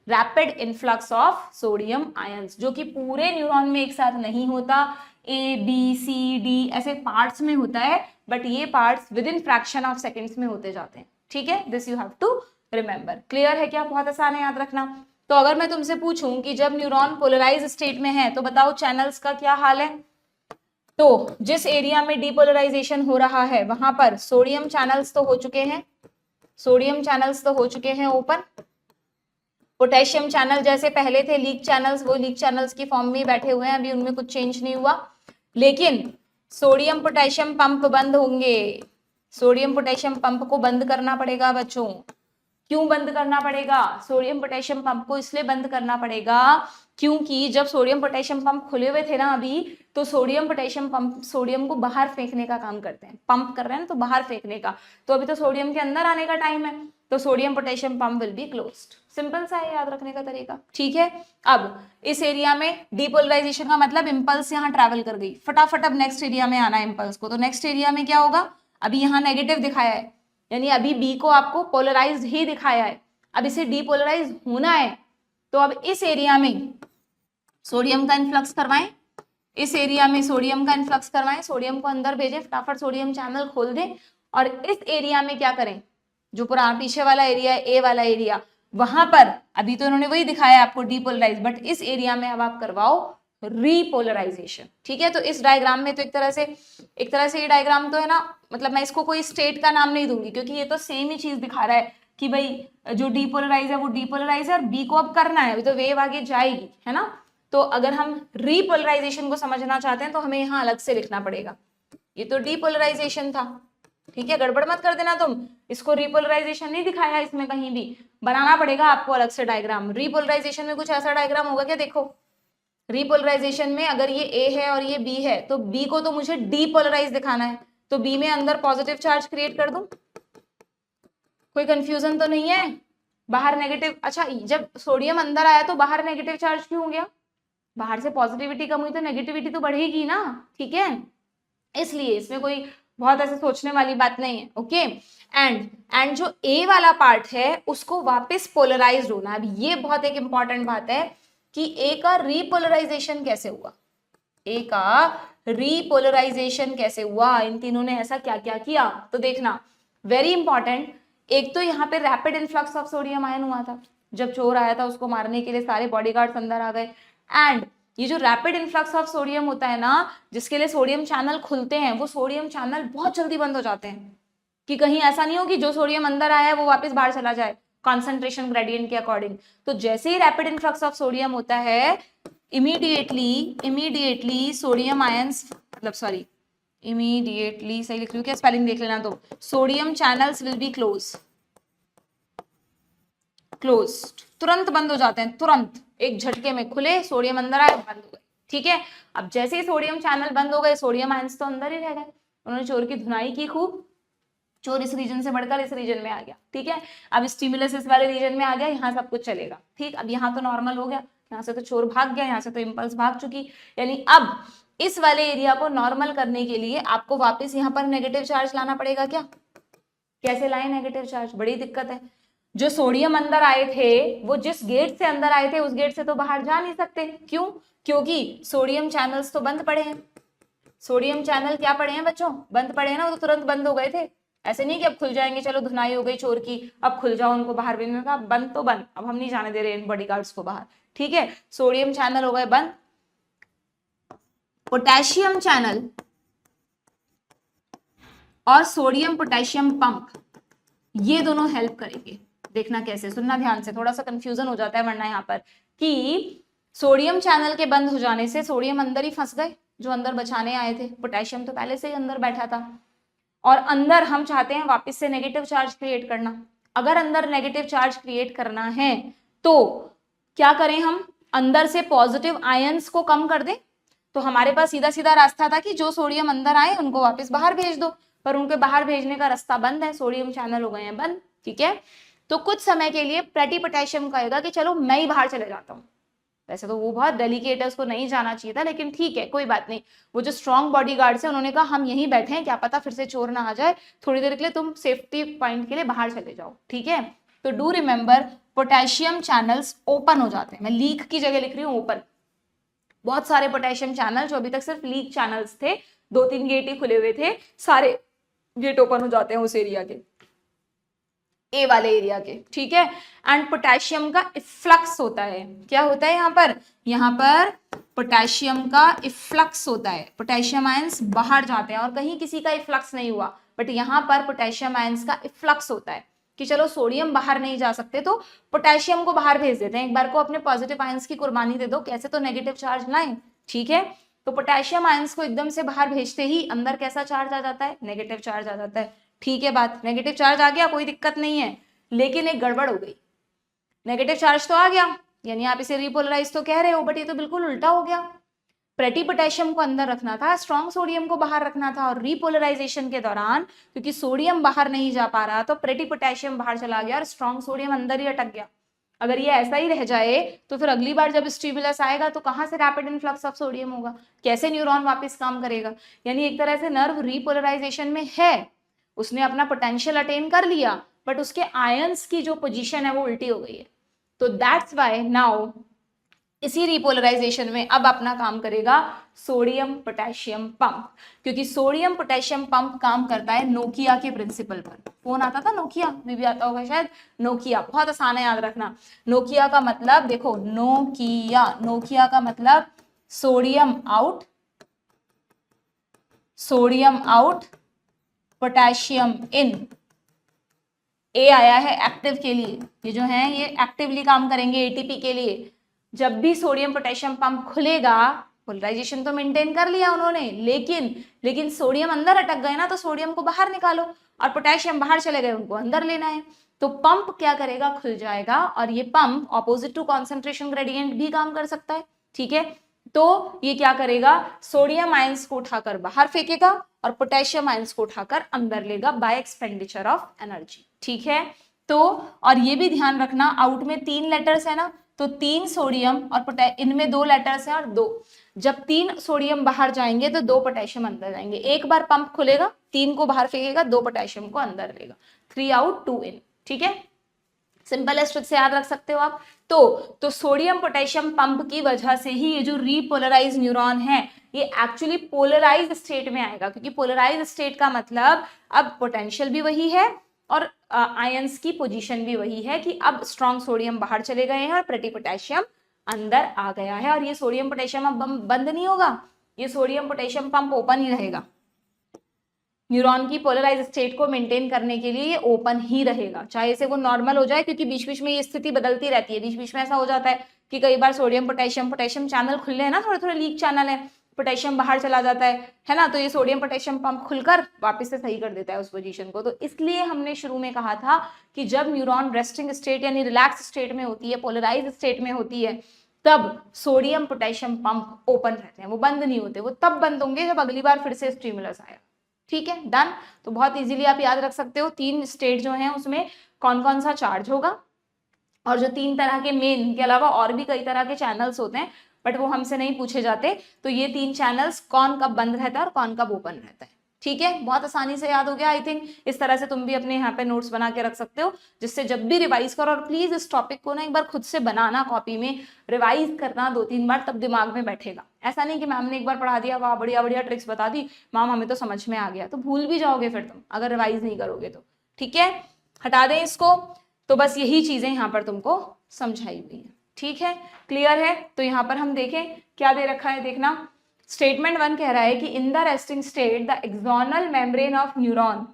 rapid influx of sodium ions, जो कि पूरे न्यूरॉन में एक साथ नहीं होता, ए बी सी डी ऐसे पार्ट्स में होता है, बट ये parts within fraction of seconds में होते जाते हैं, ठीक है। This you have to remember. Clear है क्या? बहुत आसान है याद रखना। तो अगर मैं तुमसे पूछूं कि जब न्यूरॉन पोलराइज स्टेट में है तो बताओ चैनल्स का क्या हाल है, तो जिस एरिया में डीपोलराइजेशन हो रहा है वहां पर सोडियम चैनल्स तो हो चुके हैं, सोडियम चैनल्स तो हो चुके हैं ओपन। पोटेशियम चैनल जैसे पहले थे लीक चैनल्स, वो लीक चैनल्स की फॉर्म में बैठे हुए हैं, अभी उनमें कुछ चेंज नहीं हुआ। लेकिन सोडियम पोटेशियम पंप बंद होंगे, सोडियम पोटेशियम पंप को बंद करना पड़ेगा बच्चों। क्यों बंद करना पड़ेगा? सोडियम पोटेशियम पंप को इसलिए बंद करना पड़ेगा क्योंकि जब सोडियम पोटेशियम पंप खुले हुए थे ना अभी, तो सोडियम पोटेशियम पंप सोडियम को बाहर फेंकने का काम करते हैं, पंप कर रहे हैं ना, तो बाहर फेंकने का। तो अभी तो सोडियम के अंदर आने का टाइम है, तो sodium potassium pump will be closed. Simple सा है याद रखने का तरीका, ठीक है। अब इस एरिया में डीपोलराइजेशन का मतलब इम्पल्स यहाँ ट्रैवल कर गई, फटाफट अब नेक्स्ट एरिया में आना है इम्पल्स को। तो नेक्स्ट एरिया में क्या होगा? अभी यहाँ नेगेटिव दिखाया है, यानी अभी बी को आपको पोलराइज्ड ही दिखाया है, अब इसे डीपोलराइज होना है। तो अब इस एरिया में सोडियम का इन्फ्लक्स करवाएं, इस एरिया में सोडियम का इन्फ्लक्स करवाएं, सोडियम को अंदर भेजें, फटाफट सोडियम चैनल खोल दें। और इस एरिया में क्या करें? जो पूरा पीछे वाला एरिया है, ए वाला एरिया, वहां पर अभी तो इन्होंने वही दिखाया आपको डीपोलराइज, बट इस एरिया में अब आप करवाओ रीपोलराइजेशन, ठीक है। तो इस डायग्राम में तो एक तरह से ये डायग्राम तो है ना, मतलब मैं इसको कोई स्टेट का नाम नहीं दूंगी क्योंकि ये तो सेम ही चीज दिखा रहा है कि भाई जो डीपोलराइज है वो डीपोलराइज है और बी को अब करना है, अभी तो वेव आगे जाएगी, है ना। तो अगर हम रीपोलराइजेशन को समझना चाहते हैं तो हमें यहाँ अलग से लिखना पड़ेगा। ये तो डीपोलराइजेशन था, ठीक है, गड़बड़ मत कर देना तुम, इसको रीपोलराइजेशन नहीं दिखाया इसमें कहीं भी, बनाना पड़ेगा आपको अलग से डायग्राम। रीपोलराइजेशन में कुछ ऐसा डायग्राम होगा क्या? देखो, रीपोलराइजेशन में अगर ये ए है और ये बी है तो बी को तो मुझे डीपोलराइज दिखाना है, तो बी में अंदर पॉजिटिव चार्ज क्रिएट कर दूं। कोई कंफ्यूजन तो नहीं है? बाहर नेगेटिव, अच्छा जब सोडियम अंदर आया तो बाहर नेगेटिव चार्ज क्यों हो गया? बाहर से पॉजिटिविटी कम हुई तो नेगेटिविटी तो बढ़ेगी ना, ठीक है, इसलिए इसमें कोई बहुत ऐसे सोचने वाली बात नहीं है, ओके। एंड जो ए वाला पार्ट है उसको वापस पोलराइज्ड होना। अब ये बहुत एक इंपॉर्टेंट बात है कि ए का रीपोलराइजेशन कैसे हुआ, ए का रीपोलराइजेशन कैसे हुआ, इन तीनों ने ऐसा क्या क्या किया। तो देखना वेरी इंपॉर्टेंट, एक तो यहाँ पे rapid influx of sodium ion हुआ था, जब चोर आया था उसको मारने के लिए सारे बॉडीगार्ड्स अंदर आ गए। एंड ये जो रैपिड इन्फ्लक्स ऑफ सोडियम होता है ना, जिसके लिए सोडियम चैनल खुलते हैं, वो सोडियम चैनल बहुत जल्दी बंद हो जाते हैं कि कहीं ऐसा नहीं हो कि जो सोडियम अंदर आया है वो वापस बाहर चला जाए कॉन्सेंट्रेशन ग्रेडियंट के अकॉर्डिंग। तो जैसे ही रैपिड इन्फ्लक्स ऑफ सोडियम होता है, इमीडिएटली सोडियम आयंस, मतलब सॉरी इमीडिएटली सही लिख रही हूँ क्या, स्पेलिंग देख लेना। तो sodium channels will be closed, तुरंत बंद हो जाते हैं, तुरंत एक झटके में खुले, सोडियम अंदर आए बंद हो गए, ठीक है। अब जैसे ही सोडियम चैनल बंद हो गए, सोडियम आयंस तो अंदर ही रह गए, उन्होंने चोर की धुनाई की खूब, चोर इस रीजन से बढ़कर इस रीजन में आ गया, ठीक है। अब स्टिमुलस इस वाले रीजन में आ गया, यहाँ सब कुछ चलेगा, ठीक। अब यहाँ तो नॉर्मल हो गया, यहाँ से तो चोर भाग गया, यहाँ से तो इम्पल्स भाग चुकी, यानी अब इस वाले एरिया को नॉर्मल करने के लिए आपको वापस यहाँ पर नेगेटिव चार्ज लाना पड़ेगा क्या? कैसे लाए नेगेटिव चार्ज? बड़ी दिक्कत है। जो सोडियम अंदर आए थे वो जिस गेट से अंदर आए थे उस गेट से तो बाहर जा नहीं सकते, क्यों? क्योंकि सोडियम चैनल्स तो बंद पड़े हैं। सोडियम चैनल क्या पड़े हैं बच्चों? बंद पड़े हैं ना, वो तो तुरंत बंद हो गए थे। ऐसे नहीं कि अब खुल जाएंगे, चलो धुनाई हो गई चोर की, अब खुल जाओ उनको बाहर भेजने का, बंद तो बंद, अब हम नहीं जाने दे रहे इन बॉडीगार्ड्स को बाहर, ठीक है। सोडियम चैनल हो गए बंद, पोटेशियम चैनल और सोडियम पोटेशियम पंप ये दोनों हेल्प करेंगे। देखना कैसे, सुनना ध्यान से, थोड़ा सा कंफ्यूजन हो जाता है वरना यहाँ पर कि सोडियम चैनल के बंद हो जाने से सोडियम अंदर ही फंस गए जो अंदर बचाने आए थे, पोटेशियम तो पहले से ही अंदर बैठा था, और अंदर हम चाहते हैं वापस से नेगेटिव चार्ज क्रिएट करना। अगर अंदर नेगेटिव चार्ज क्रिएट करना है तो क्या करें हम? अंदर से पॉजिटिव आयंस को कम कर दें। तो हमारे पास सीधा सीधा रास्ता था कि जो सोडियम अंदर आए उनको वापस बाहर भेज दो, पर उनके बाहर भेजने का रास्ता बंद है, सोडियम चैनल हो गए हैं बंद, ठीक है। तो कुछ समय के लिए प्लेटी पोटेशियम कहेगा कि चलो मैं ही बाहर चले जाता हूँ। वैसे तो वो बहुत डेलिकेट है, उसको नहीं जाना चाहिए था, लेकिन ठीक है कोई बात नहीं। वो जो स्ट्रॉन्ग बॉडीगार्ड्स है उन्होंने कहा हम यहीं बैठे हैं, क्या पता फिर से चोर ना आ जाए, थोड़ी देर के लिए तुम सेफ्टी पॉइंट के लिए बाहर चले जाओ, ठीक है। तो do remember potassium channels open हो जाते हैं, मैं लीक की जगह लिख रही हूँ ओपन, बहुत सारे पोटेशियम चैनल जो अभी तक सिर्फ लीक चैनल्स थे, 2-3 गेट ही खुले हुए थे, सारे गेट ओपन हो जाते हैं उस एरिया के, ए वाले एरिया के, ठीक है। एंड पोटेशियम का इफ्लक्स होता है, क्या होता है यहाँ पर पोटेशियम का इफ्लक्स होता है, पोटेशियम आयंस बाहर जाते हैं, और कहीं किसी का इफ्लक्स नहीं हुआ, बट यहाँ पर पोटेशियम आयंस का इफ्लक्स होता है कि चलो सोडियम बाहर नहीं जा सकते तो पोटेशियम को बाहर भेज देते हैं, एक बार को अपने पॉजिटिव आयंस की कुर्बानी दे दो, कैसे तो नेगेटिव चार्ज लाएं, ठीक है। तो पोटेशियम आयंस को एकदम से बाहर भेजते ही अंदर कैसा चार्ज आ जाता है, नेगेटिव चार्ज आ जाता है, ठीक है। बात नेगेटिव चार्ज आ गया, कोई दिक्कत नहीं है, लेकिन एक गड़बड़ हो गई, नेगेटिव चार्ज तो आ गया, यानी आप इसे रिपोलराइज तो कह रहे हो, बट ये तो बिल्कुल उल्टा हो गया। प्रेटी पोटेशियम को अंदर रखना था, स्ट्रॉन्ग सोडियम को बाहर रखना था, और रिपोलराइजेशन के दौरान क्योंकि सोडियम बाहर नहीं जा पा रहा तो प्रेटी पोटेशियम बाहर चला गया और स्ट्रॉन्ग सोडियम अंदर ही अटक गया। अगर ये ऐसा ही रह जाए तो फिर अगली बार जब स्टिमुलस आएगा तो कहां से रैपिड इनफ्लक्स ऑफ सोडियम होगा, कैसे न्यूरॉन वापस काम करेगा। यानी एक तरह से नर्व रिपोलराइजेशन में है, उसने अपना पोटेंशियल अटेन कर लिया, बट उसके आयंस की जो पोजीशन है वो उल्टी हो गई है। तो दैट्स व्हाई नाउ इसी रिपोलराइजेशन में अब अपना काम करेगा सोडियम पोटेशियम पंप, क्योंकि सोडियम पोटेशियम पंप काम करता है नोकिया के प्रिंसिपल पर। फोन आता था नोकिया, भी आता होगा शायद, नोकिया बहुत आसान है याद रखना। नोकिया का मतलब देखो, नोकिया का मतलब सोडियम आउट पोटेशियम इन। ए आया है एक्टिव के लिए, ये जो है ये एक्टिवली काम करेंगे एटीपी के लिए। जब भी सोडियम पोटेशियम पंप खुलेगा, पोलराइजेशन तो मेंटेन कर लिया उन्होंने, लेकिन सोडियम अंदर अटक गए ना, तो सोडियम को बाहर निकालो, और पोटेशियम बाहर चले गए, उनको अंदर लेना है। तो पंप क्या करेगा, खुल जाएगा, और ये pump opposite to concentration gradient भी काम कर सकता है, ठीक है। तो ये क्या करेगा, सोडियम आयंस को उठाकर बाहर फेंकेगा और पोटेशियम आयंस को उठाकर अंदर लेगा बाय एक्सपेंडिचर ऑफ एनर्जी, ठीक है। तो और ये भी ध्यान रखना, आउट में 3 लेटर्स है ना, तो 3 सोडियम और इनमें 2 लेटर्स हैं और 2, जब 3 सोडियम बाहर जाएंगे तो 2 पोटेशियम अंदर जाएंगे। एक बार पंप खुलेगा, 3 को बाहर फेंकेगा, 2 पोटेशियम को अंदर लेगा, 3 आउट 2 इन, ठीक है। सिंपलेस्ट ट्रिक से याद रख सकते हो आप। तो सोडियम पोटेशियम पंप की वजह से ही ये जो रीपोलराइज न्यूरॉन है ये एक्चुअली पोलराइज स्टेट में आएगा, क्योंकि पोलराइज स्टेट का मतलब अब पोटेंशियल भी वही है और आयंस की पोजीशन भी वही है कि अब स्ट्रॉन्ग सोडियम बाहर चले गए हैं और प्रेटी पोटेशियम अंदर आ गया है। और ये सोडियम पोटेशियम अब बंद नहीं होगा, ये सोडियम पोटेशियम पंप ओपन ही रहेगा, न्यूरॉन की पोलराइज स्टेट को मेंटेन करने के लिए ये ओपन ही रहेगा, चाहे से वो नॉर्मल हो जाए, क्योंकि बीच बीच में ये स्थिति बदलती रहती है। बीच बीच में ऐसा हो जाता है कि कई बार सोडियम पोटेशियम चैनल खुले हैं ना, थोड़े थोड़े लीक चैनल है, पोटेशियम बाहर चला जाता है ना, तो ये सोडियम पोटेशियम पंप खुलकर वापस से सही कर देता है उस पोजीशन को। तो इसलिए हमने शुरू में कहा था कि जब न्यूरॉन रेस्टिंग स्टेट यानी रिलैक्स स्टेट में होती है, पोलराइज स्टेट में होती है, तब सोडियम पोटेशियम पंप ओपन रहते हैं, वो बंद नहीं होते। वो तब बंद होंगे जब अगली बार फिर से स्टिमुलस आया, ठीक है, डन। तो बहुत इजीली आप याद रख सकते हो 3 स्टेट जो हैं उसमें कौन कौन सा चार्ज होगा, और जो 3 तरह के मेन के अलावा और भी कई तरह के चैनल्स होते हैं, बट वो हमसे नहीं पूछे जाते। तो ये 3 चैनल्स कौन कब बंद रहता है और कौन कब ओपन रहता है, ठीक है। बहुत आसानी से याद हो गया आई थिंक। इस तरह से तुम भी अपने यहाँ पे नोट्स बना के रख सकते हो, जिससे जब भी रिवाइज करो, और प्लीज इस टॉपिक को ना एक बार खुद से बनाना, कॉपी में रिवाइज करना 2-3 बार, तब दिमाग में बैठेगा। ऐसा नहीं कि मैम ने एक बार पढ़ा दिया, वाह बढ़िया बढ़िया ट्रिक्स बता दी मैम, हमें तो समझ में आ गया, तो भूल भी जाओगे फिर तुम अगर रिवाइज नहीं करोगे तो, ठीक है। हटा दें इसको। तो बस यही चीजें यहाँ पर तुमको समझाई हुई है, ठीक है, क्लियर है। तो यहाँ पर हम देखें क्या दे रखा है, देखना। स्टेटमेंट 1 कह रहा है कि in the resting state the axonal membrane of neuron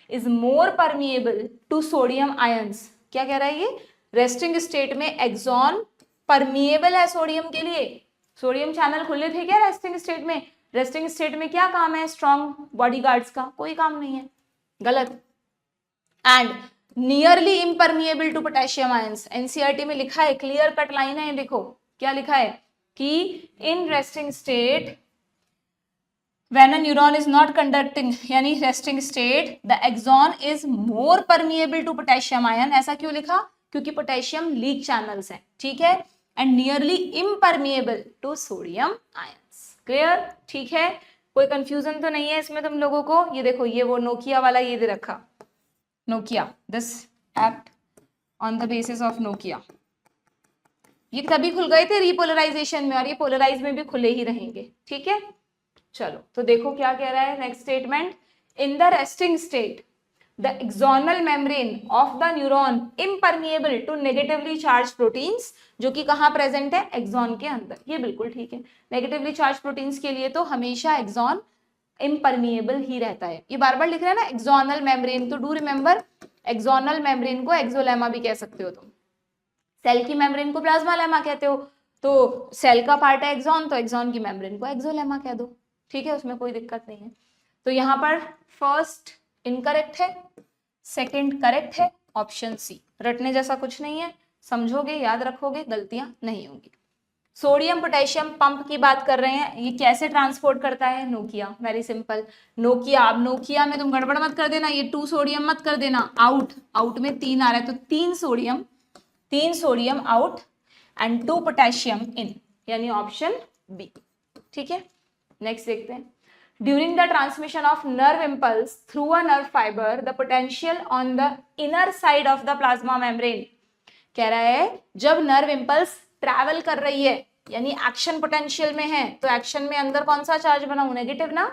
is more permeable to sodium ions. क्या कह रहा है ये, रेस्टिंग स्टेट में एक्सॉन परमिएबल है सोडियम के लिए। सोडियम चैनल खुले थे क्या रेस्टिंग स्टेट में? रेस्टिंग स्टेट में क्या काम है स्ट्रॉन्ग बॉडीगार्ड्स का? कोई काम नहीं है, गलत। And nearly impermeable to potassium ions, NCERT में लिखा है, क्लियर कट लाइन है, देखो क्या लिखा है कि in resting state when a neuron is not conducting यानी resting state the axon is more permeable to potassium ion. ऐसा क्यों लिखा? क्योंकि पोटेशियम लीक चैनल्स हैं, ठीक है, and nearly impermeable to sodium ions. Clear, ठीक है, कोई कंफ्यूजन तो नहीं है इसमें तुम लोगों को? ये देखो, ये वो नोकिया वाला ये दे रखा, Nokia, this act on the basis of Nokia, ये तभी खुल गए थे रीपोलराइजेशन में, और ये पोलराइज में भी खुले ही रहेंगे, ठीक है। चलो तो देखो क्या कह रहा है next statement, in the resting state the axonal membrane of the neuron impermeable to negatively charge proteins, जो कि कहाँ प्रेजेंट है, एक्सॉन के अंदर। ये बिल्कुल ठीक है, नेगेटिवली चार्ज प्रोटीन्स के लिए तो हमेशा एक्सॉन इम्परमिएबल ही रहता है। ये बार बार लिख रहे हैं ना एक्सोनल मेम्ब्रेन, तो डू रिमेंबर एक्सोनल मेम्ब्रेन को एक्सोलेमा भी कह सकते हो तुम, सेल की मेम्ब्रेन को प्लाज्मा लेमा कहते हो, तो सेल का पार्ट है एक्सॉन, तो एक्सॉन की मेम्ब्रेन को एक्सोलेमा कह दो, ठीक है, उसमें कोई दिक्कत नहीं है। तो यहाँ पर फर्स्ट इनकरेक्ट है, सेकंड करेक्ट है, ऑप्शन सी। रटने जैसा कुछ नहीं है, समझोगे याद रखोगे गलतियां नहीं होंगी। सोडियम पोटेशियम पंप की बात कर रहे हैं, ये कैसे ट्रांसपोर्ट करता है, नोकिया, वेरी सिंपल। नोकिया, अब नोकिया में तुम गड़बड़ मत कर देना, ये 2 सोडियम मत कर देना, आउट में 3 आ रहा है, तो 3 सोडियम आउट एंड 2 पोटेशियम इन, यानी ऑप्शन बी, ठीक है। नेक्स्ट देखते हैं, during the transmission of nerve impulse through a nerve fibre the potential on the inner side of the plasma membrane, कह रहा है जब नर्व इम्पल्स ट्रैवल कर रही है, यानी एक्शन पोटेंशियल में है, तो एक्शन में अंदर कौन सा चार्ज बनाऊं, नेगेटिव ना,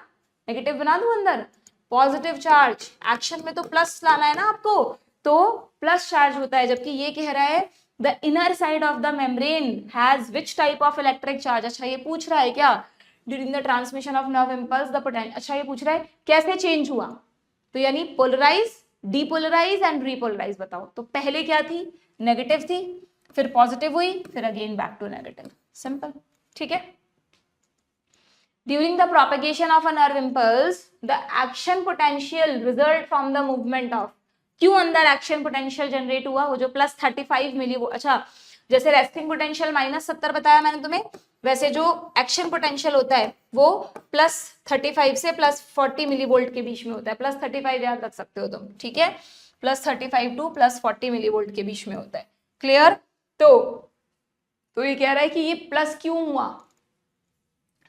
नेगेटिव बना दूं अंदर, पॉजिटिव चार्ज। एक्शन में तो प्लस लाना है ना आपको, तो प्लस चार्ज होता है, जबकि ये कह रहा है the inner side of the membrane has which type of electric charge. अच्छा ये पूछ रहा है क्या, during the transmission of nerve impulse the potential, अच्छा ये पूछ रहा है कैसे चेंज हुआ, तो यानी पोलराइज, डीपोलराइज एंड रीपोलराइज बताओ। तो पहले क्या थी, नेगेटिव थी, फिर पॉजिटिव हुई, फिर again back to negative, simple, ठीक है। During the propagation of a nerve impulse, the action potential result from the movement of, क्यों अंदर एक्शन पोटेंशियल जनरेट हुआ, वो जो प्लस 35 मिली वो, अच्छा जैसे रेस्टिंग पोटेंशियल -70 बताया मैंने तुम्हें, वैसे जो एक्शन पोटेंशियल होता है वो प्लस 35 से प्लस 40 मिलीवोल्ट के बीच में होता है, प्लस 35 याद रख सकते हो तुम, ठीक है, प्लस 35 टू प्लस 40 मिलीवोल्ट के बीच में होता है, क्लियर। तो ये कह रहा है कि ये प्लस क्यों हुआ,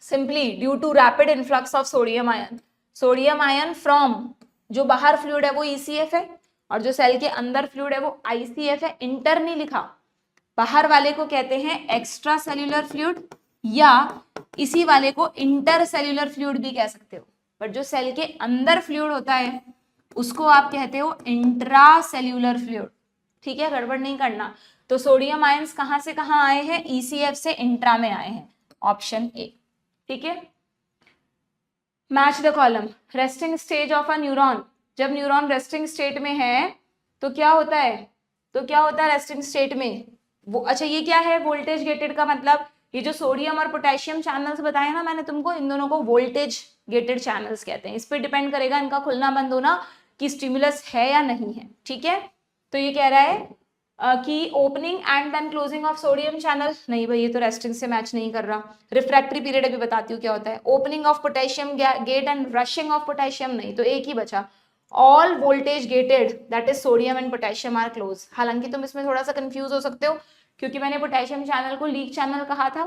simply due to rapid influx of sodium ion. Sodium ion from, जो बाहर फ्लूइड है वो ECF है, और जो सेल के अंदर फ्लूइड है वो ICF है, इंटर नहीं लिखा, बाहर वाले को कहते हैं एक्स्ट्रा सेल्यूलर फ्लूइड, या इसी वाले को इंटर सेल्यूलर फ्लूइड भी कह सकते हो, बट जो सेल के अंदर फ्लूइड होता है उसको आप कहते हो इंट्रा सेल्यूलर फ्लूइड, ठीक है, गड़बड़ नहीं करना। तो सोडियम आयंस कहां से कहां आए हैं, ECF से इंट्रा में आए हैं, ऑप्शन ए, ठीक है। Match the column, resting stage of a neuron, जब न्यूरॉन रेस्टिंग स्टेट में है तो क्या होता है, रेस्टिंग स्टेट में वो, अच्छा ये क्या है, वोल्टेज गेटेड का मतलब, ये जो सोडियम और पोटेशियम चैनल्स बताए ना मैंने तुमको, इन दोनों को वोल्टेज गेटेड चैनल्स कहते हैं। इस पर डिपेंड करेगा इनका खुलना बंद होना कि स्टिमुलस है या नहीं है, ठीक है। तो ये कह रहा है कि opening and then closing of sodium channel, नहीं भाई ये तो रेस्टिंग से मैच नहीं कर रहा। रिफ्रैक्टरी पीरियड अभी बताती हूँ क्या होता है, opening of potassium gate and rushing of potassium, नहीं, तो एक ही बचा, all voltage gated that is sodium and potassium are close. हालांकि तुम इसमें थोड़ा सा कंफ्यूज हो सकते हो क्योंकि मैंने पोटेशियम चैनल को लीक चैनल कहा था,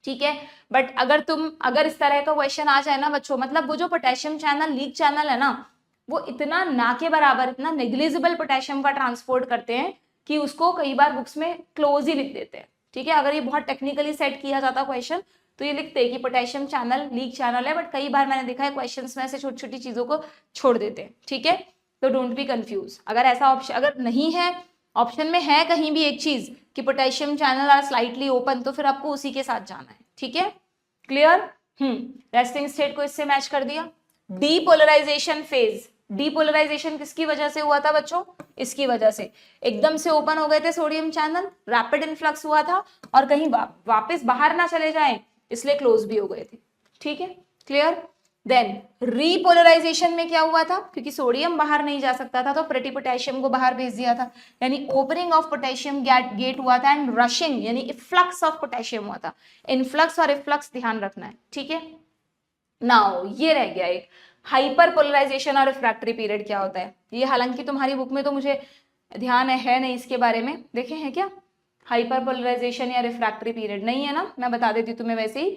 ठीक है, बट अगर इस तरह का क्वेश्चन आ जाए ना बच्चों, मतलब वो जो पोटेशियम चैनल लीक चैनल है ना, वो इतना ना के बराबर, इतना नेग्लिजिबल पोटेशियम का ट्रांसपोर्ट करते हैं कि उसको कई बार बुक्स में क्लोज ही लिख देते हैं, ठीक है। अगर ये बहुत टेक्निकली सेट किया जाता क्वेश्चन तो ये लिखते हैं कि पोटेशियम चैनल लीक चैनल है, बट कई बार मैंने देखा है क्वेश्चंस में ऐसे छोटी छोटी चीजों को छोड़ देते हैं, ठीक है। तो डोंट बी कंफ्यूज, अगर ऐसा ऑप्शन अगर नहीं है, ऑप्शन में है कहीं भी एक चीज कि potassium channel are slightly open, तो फिर आपको उसी के साथ जाना है, ठीक है, क्लियर। रेस्टिंग स्टेट को इससे मैच कर दिया। डीपोलराइजेशन फेज, डीपोलराइजेशन किसकी वजह से हुआ था बच्चों, इसकी वजह से एकदम से ओपन हो गए थे सोडियम चैनल, रैपिड इन्फ्लक्स हुआ था और कहीं वापस बाहर ना चले जाएं, इसलिए क्लोज भी हो गए थे, ठीक है, क्लियर। देन रीपोलराइजेशन में क्या हुआ था, क्योंकि सोडियम बाहर नहीं जा सकता था तो प्रेटी पोटेशियम को बाहर भेज दिया था, यानी ओपनिंग ऑफ पोटेशियम गेट हुआ था एंड रशिंग यानी इफ्लक्स ऑफ पोटेशियम हुआ था। इनफ्लक्स और इफ्लक्स ध्यान रखना है, ठीक है। नाउ ये रह गया एक, हाइपर पोलराइजेशन और रिफ्रैक्टरी पीरियड क्या होता है, ये हालांकि तुम्हारी बुक में तो मुझे ध्यान है नहीं इसके बारे में, देखे हैं क्या, हाइपर पोलराइजेशन या रिफ्रैक्टरी पीरियड नहीं है ना, मैं बता देती हूँ तुम्हें वैसे ही,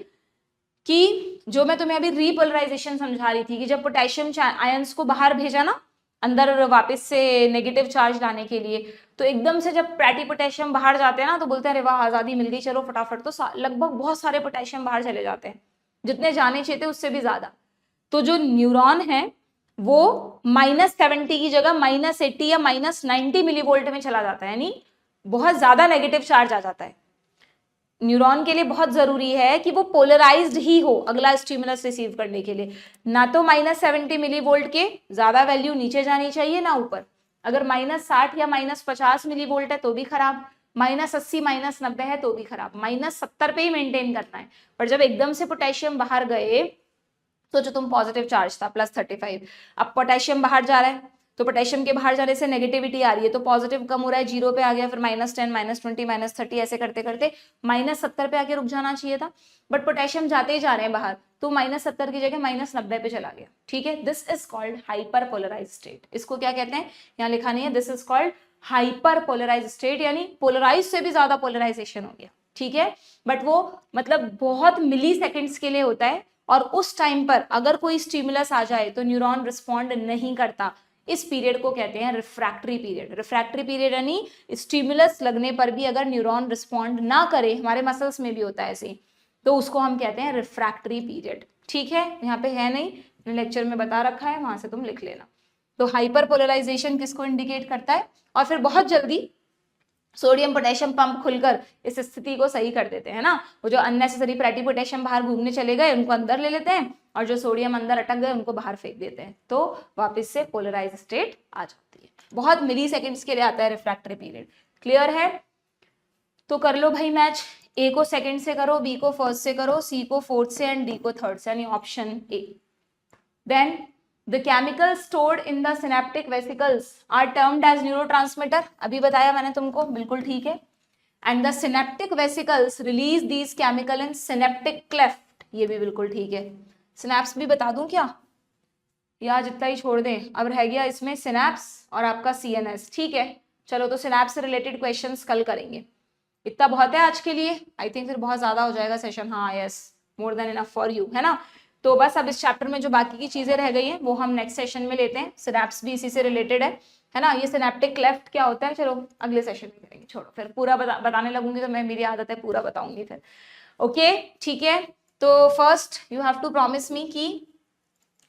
कि जो मैं तुम्हें अभी रीपोलराइजेशन समझा रही थी कि जब पोटेशियम आयंस को बाहर भेजा ना, अंदर वापस से नेगेटिव चार्ज लाने के लिए। तो एकदम से जब पैटी पोटेशियम बाहर जाते हैं ना तो बोलते हैं अरे वाह आज़ादी मिल गई, चलो फटाफट, तो लगभग बहुत सारे पोटेशियम बाहर चले जाते हैं, जितने जाने चाहिए थे उससे भी ज्यादा। तो जो न्यूरॉन है वो -70 की जगह -80 या -90 मिलीवोल्ट में चला जाता है, यानी बहुत ज्यादा नेगेटिव चार्ज आ जाता है। न्यूरॉन के लिए बहुत जरूरी है कि वो पोलराइज्ड ही हो अगला स्टिमुलस रिसीव करने के लिए। ना तो -70 मिलीवोल्ट के ज्यादा वैल्यू नीचे जानी चाहिए ना ऊपर। अगर -60 या -50 मिलीवोल्ट है तो भी खराब, -80 -90 है तो भी खराब, -70 पे ही मेंटेन करना है। पर जब एकदम से पोटेशियम बाहर गए, सोचो तुम पॉजिटिव चार्ज था +35, अब पोटेशियम बाहर जा रहा है तो पोटेशियम के बाहर जाने से नेगेटिविटी आ रही है, तो पॉजिटिव कम हो रहा है, 0 पे आ गया, फिर -10 -20 -30 ऐसे करते करते -70 पे आके रुक जाना चाहिए था। बट पोटेशियम जाते ही जा रहे हैं बाहर, तो -70 की जगह -90 पे चला गया। ठीक है, this is called hyperpolarize state. इसको क्या कहते हैं, यहाँ लिखा नहीं है, this is called hyperpolarize state, यानी पोलराइज से भी ज्यादा पोलराइजेशन हो गया। ठीक है, बट वो मतलब बहुत मिली सेकेंड्स के लिए होता है, और उस टाइम पर अगर कोई स्टिमुलस आ जाए तो न्यूरॉन रिस्पॉन्ड नहीं करता। इस पीरियड को कहते हैं रिफ्रैक्टरी पीरियड। रिफ्रैक्टरी पीरियड यानी स्टिमुलस लगने पर भी अगर न्यूरॉन रिस्पॉन्ड ना करे, हमारे मसल्स में भी होता है ऐसे, तो उसको हम कहते हैं रिफ्रैक्टरी पीरियड। ठीक है, यहाँ पे है नहीं, लेक्चर में बता रखा है, वहां से तुम लिख लेना। तो हाइपर पोलराइजेशन किसको इंडिकेट करता है, और फिर बहुत जल्दी सोडियम पोटेशियम पंप खुलकर इस स्थिति को सही कर देते हैं ना। वो जो अननेसेसरी फैटी पोटेशियम बाहर घूमने चले गए उनको अंदर ले लेते हैं, और जो सोडियम अंदर अटक गए उनको बाहर फेंक देते हैं, तो वापस से पोलराइज स्टेट आ जाती है। बहुत मिली सेकेंड्स के लिए आता है रिफ्रैक्टरी पीरियड। क्लियर है, तो कर लो भाई मैच। ए को सेकेंड से करो, बी को फर्स्ट से करो, सी को फोर्थ से, एंड डी को थर्ड से, यानी option A. Then The chemicals stored in the synaptic vesicles are termed as neurotransmitter. अभी बताया मैंने तुमको, बिल्कुल ठीक है। And the synaptic vesicles release these chemical in synaptic cleft. ये भी बिल्कुल ठीक है। सिनेप्स भी बता दूं क्या, या जितना ही छोड़ दें। अब रह गया इसमें सिनेप्स और आपका CNS। ठीक है, चलो तो सिनेप्स से रिलेटेड क्वेश्चंस कल करेंगे। इतना बहुत है आज के लिए, आई थिंक फिर बहुत ज्यादा हो जाएगा सेशन। हाँ yes, more than enough for you, है ना। तो बस अब इस चैप्टर में जो बाकी की चीजें रह गई हैं वो हम नेक्स्ट सेशन में लेते हैं। सिनेप्स भी इसी से रिलेटेड है ना। ये सिनेप्टिक क्लेफ्ट क्या होता है, चलो अगले सेशन में करेंगे। छोड़ो, फिर पूरा बताने लगूंगी तो मैं, मेरी आदत है पूरा बताऊंगी फिर। ओके ठीक है, तो first you have to promise me कि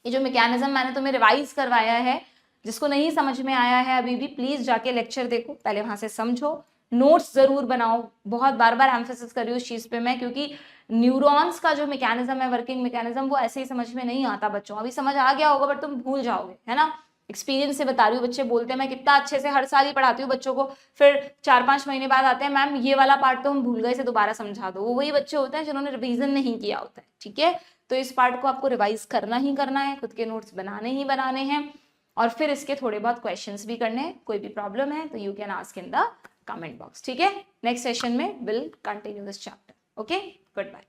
ये जो मैकेनिज्म मैंने तुम्हें रिवाइज करवाया है, जिसको नहीं समझ में आया है अभी भी, प्लीज जाके लेक्चर देखो, पहले वहां से समझो, नोट्स जरूर बनाओ। बहुत बार बार एम्फेसिस कर रही हूँ उस चीज पे मैं, क्योंकि न्यूरॉन्स का जो मैकेनिज्म है, वर्किंग मैकेनिज्म, वो ऐसे ही समझ में नहीं आता बच्चों। अभी समझ आ गया होगा बट तुम भूल जाओगे, है ना। एक्सपीरियंस से बता रही हूँ, बच्चे बोलते हैं मैं कितना अच्छे से हर साल ही पढ़ाती हूँ बच्चों को, फिर 4-5 महीने बाद आते हैं मैम ये वाला पार्ट तो हम भूल गए, से दोबारा समझा दो। वो वही बच्चे होते हैं जिन्होंने रिवीजन नहीं किया होता है। ठीक है, तो इस पार्ट को आपको रिवाइज करना ही करना है, खुद के नोट्स बनाने ही बनाने हैं, और फिर इसके थोड़े बहुत क्वेश्चंस भी करने हैं। कोई भी प्रॉब्लम है तो you can ask in the comment box. ठीक है, नेक्स्ट सेशन में will continue this chapter. Okay, good bye.